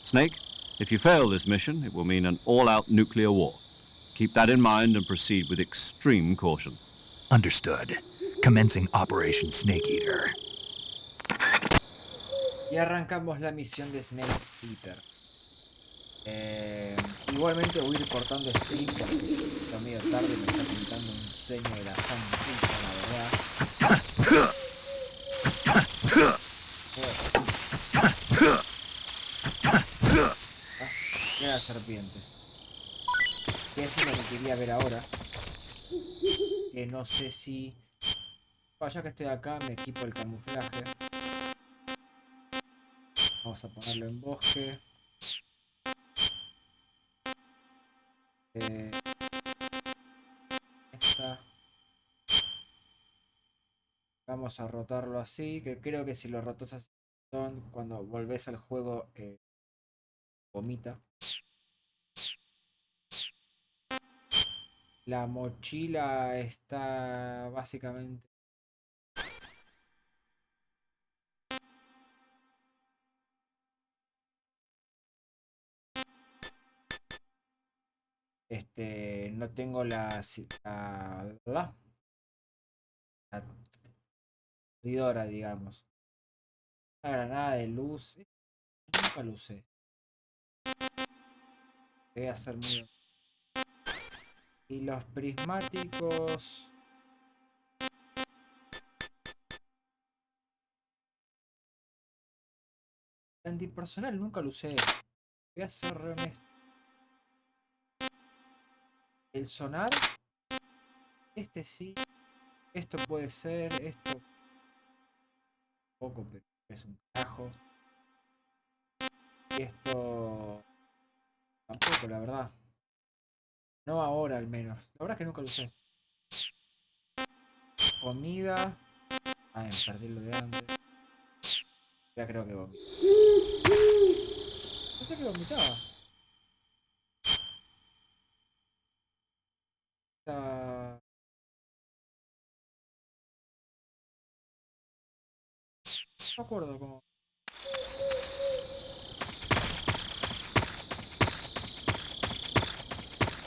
Snake, if you fail this mission, it will mean an all-out nuclear war. Keep that in mind and proceed with extreme caution. Understood. Commencing Operation Snake Eater. Y arrancamos la misión de Snake Eater. Igualmente voy a ir cortando stream porque está medio tarde, me está pintando un sueño de la sangre, la verdad. Mira la serpiente. Que eso es lo que quería ver ahora. Que no sé si... Bueno, ya que estoy acá me equipo el camuflaje. Vamos a ponerlo en bosque. Esta. Vamos a rotarlo así, que creo que si lo rotas así, cuando volvés al juego vomita. La mochila está básicamente... no tengo la servidora, digamos. Una granada de luz. Nunca lo usé. Voy a hacer muy... Y los prismáticos... Antipersonal nunca lo usé. Voy a ser re honesto. El sonar, este sí, esto puede ser, esto poco, pero es un carajo. Y esto tampoco, la verdad. No ahora al menos. La verdad es que nunca lo usé. Comida. Ay, me perdí lo de antes. Ya creo que vomito. No sé que vomitaba. No me acuerdo cómo.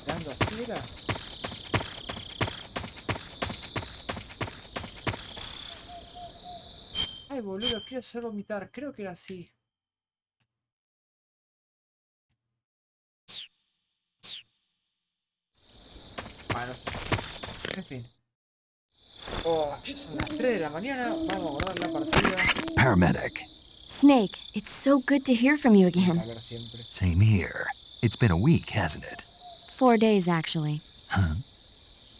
¿Dando así era? Ay, boludo, quiero hacer vomitar. Creo que era así. Ah, no sé. En fin. Oh, ya son las 3 de la mañana. Vamos a guardar la partida. Paramedic. Snake, it's so good to hear from you again. A ver siempre. Same here. It's been a week, hasn't it? 4 days, actually. Huh?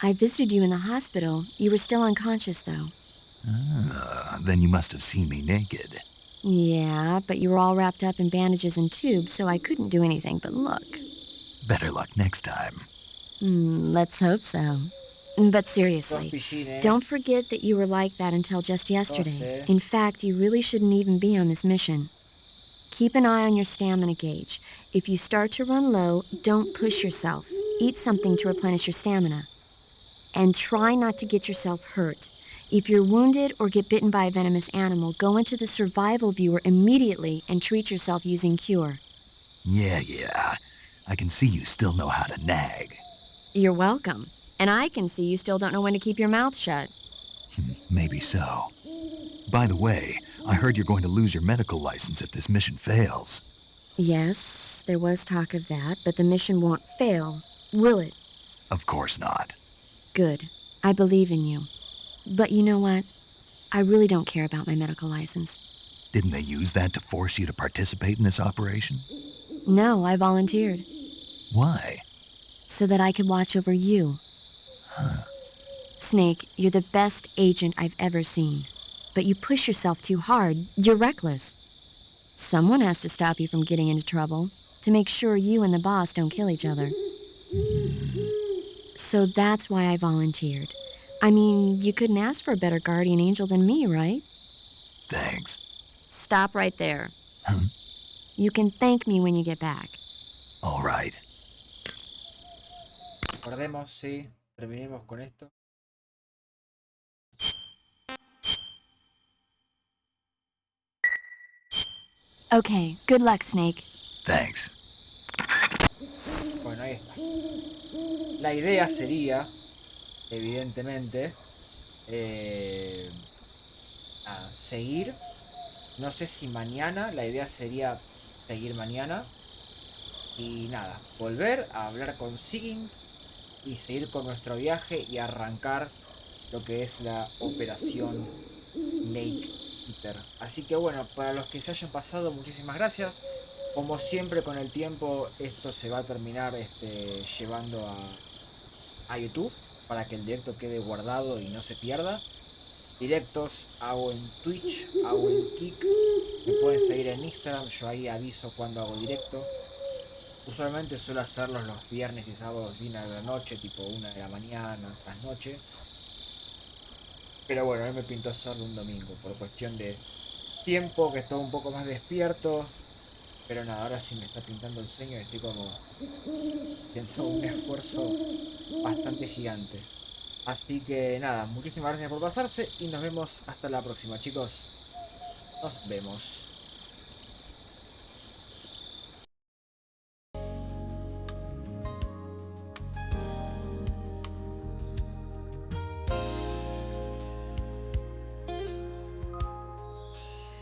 I visited you in the hospital. You were still unconscious, though. Then you must have seen me naked. Yeah, but you were all wrapped up in bandages and tubes, so I couldn't do anything but look. Better luck next time. Let's hope so. But seriously, don't forget that you were like that until just yesterday. In fact, you really shouldn't even be on this mission. Keep an eye on your stamina gauge. If you start to run low, don't push yourself. Eat something to replenish your stamina. And try not to get yourself hurt. If you're wounded or get bitten by a venomous animal, go into the survival viewer immediately and treat yourself using Cure. Yeah. I can see you still know how to nag. You're welcome. And I can see you still don't know when to keep your mouth shut. Maybe so. By the way, I heard you're going to lose your medical license if this mission fails. Yes, there was talk of that, but the mission won't fail, will it? Of course not. Good. I believe in you. But you know what? I really don't care about my medical license. Didn't they use that to force you to participate in this operation? No, I volunteered. Why? So that I could watch over you. Snake, you're the best agent I've ever seen. But you push yourself too hard. You're reckless. Someone has to stop you from getting into trouble, to make sure you and the boss don't kill each other. So that's why I volunteered. I mean, you couldn't ask for a better guardian angel than me, right? Thanks. Stop right there. You can thank me when you get back. All right. Recordemos, sí. Terminemos con esto. Okay, good luck, Snake. Thanks. Bueno, ahí está. La idea sería, evidentemente, seguir. No sé si mañana, la idea sería seguir mañana. Y nada, volver a hablar con Sigint y seguir con nuestro viaje y arrancar lo que es la operación Eaaater. Así que bueno, para los que se hayan pasado, muchísimas gracias. Como siempre, con el tiempo esto se va a terminar llevando a YouTube para que el directo quede guardado y no se pierda. Directos hago en Twitch, hago en Kick. Me pueden seguir en Instagram, yo ahí aviso cuando hago directo. Usualmente suelo hacerlos los viernes y sábados bien a la noche, tipo 1 de la mañana, tras noche. Pero bueno, a mí me pintó hacerlo un domingo, por cuestión de tiempo, que estoy un poco más despierto. Pero nada, ahora sí me está pintando el sueño y estoy como... siento un esfuerzo bastante gigante. Así que nada, muchísimas gracias por pasarse y nos vemos hasta la próxima, chicos. Nos vemos.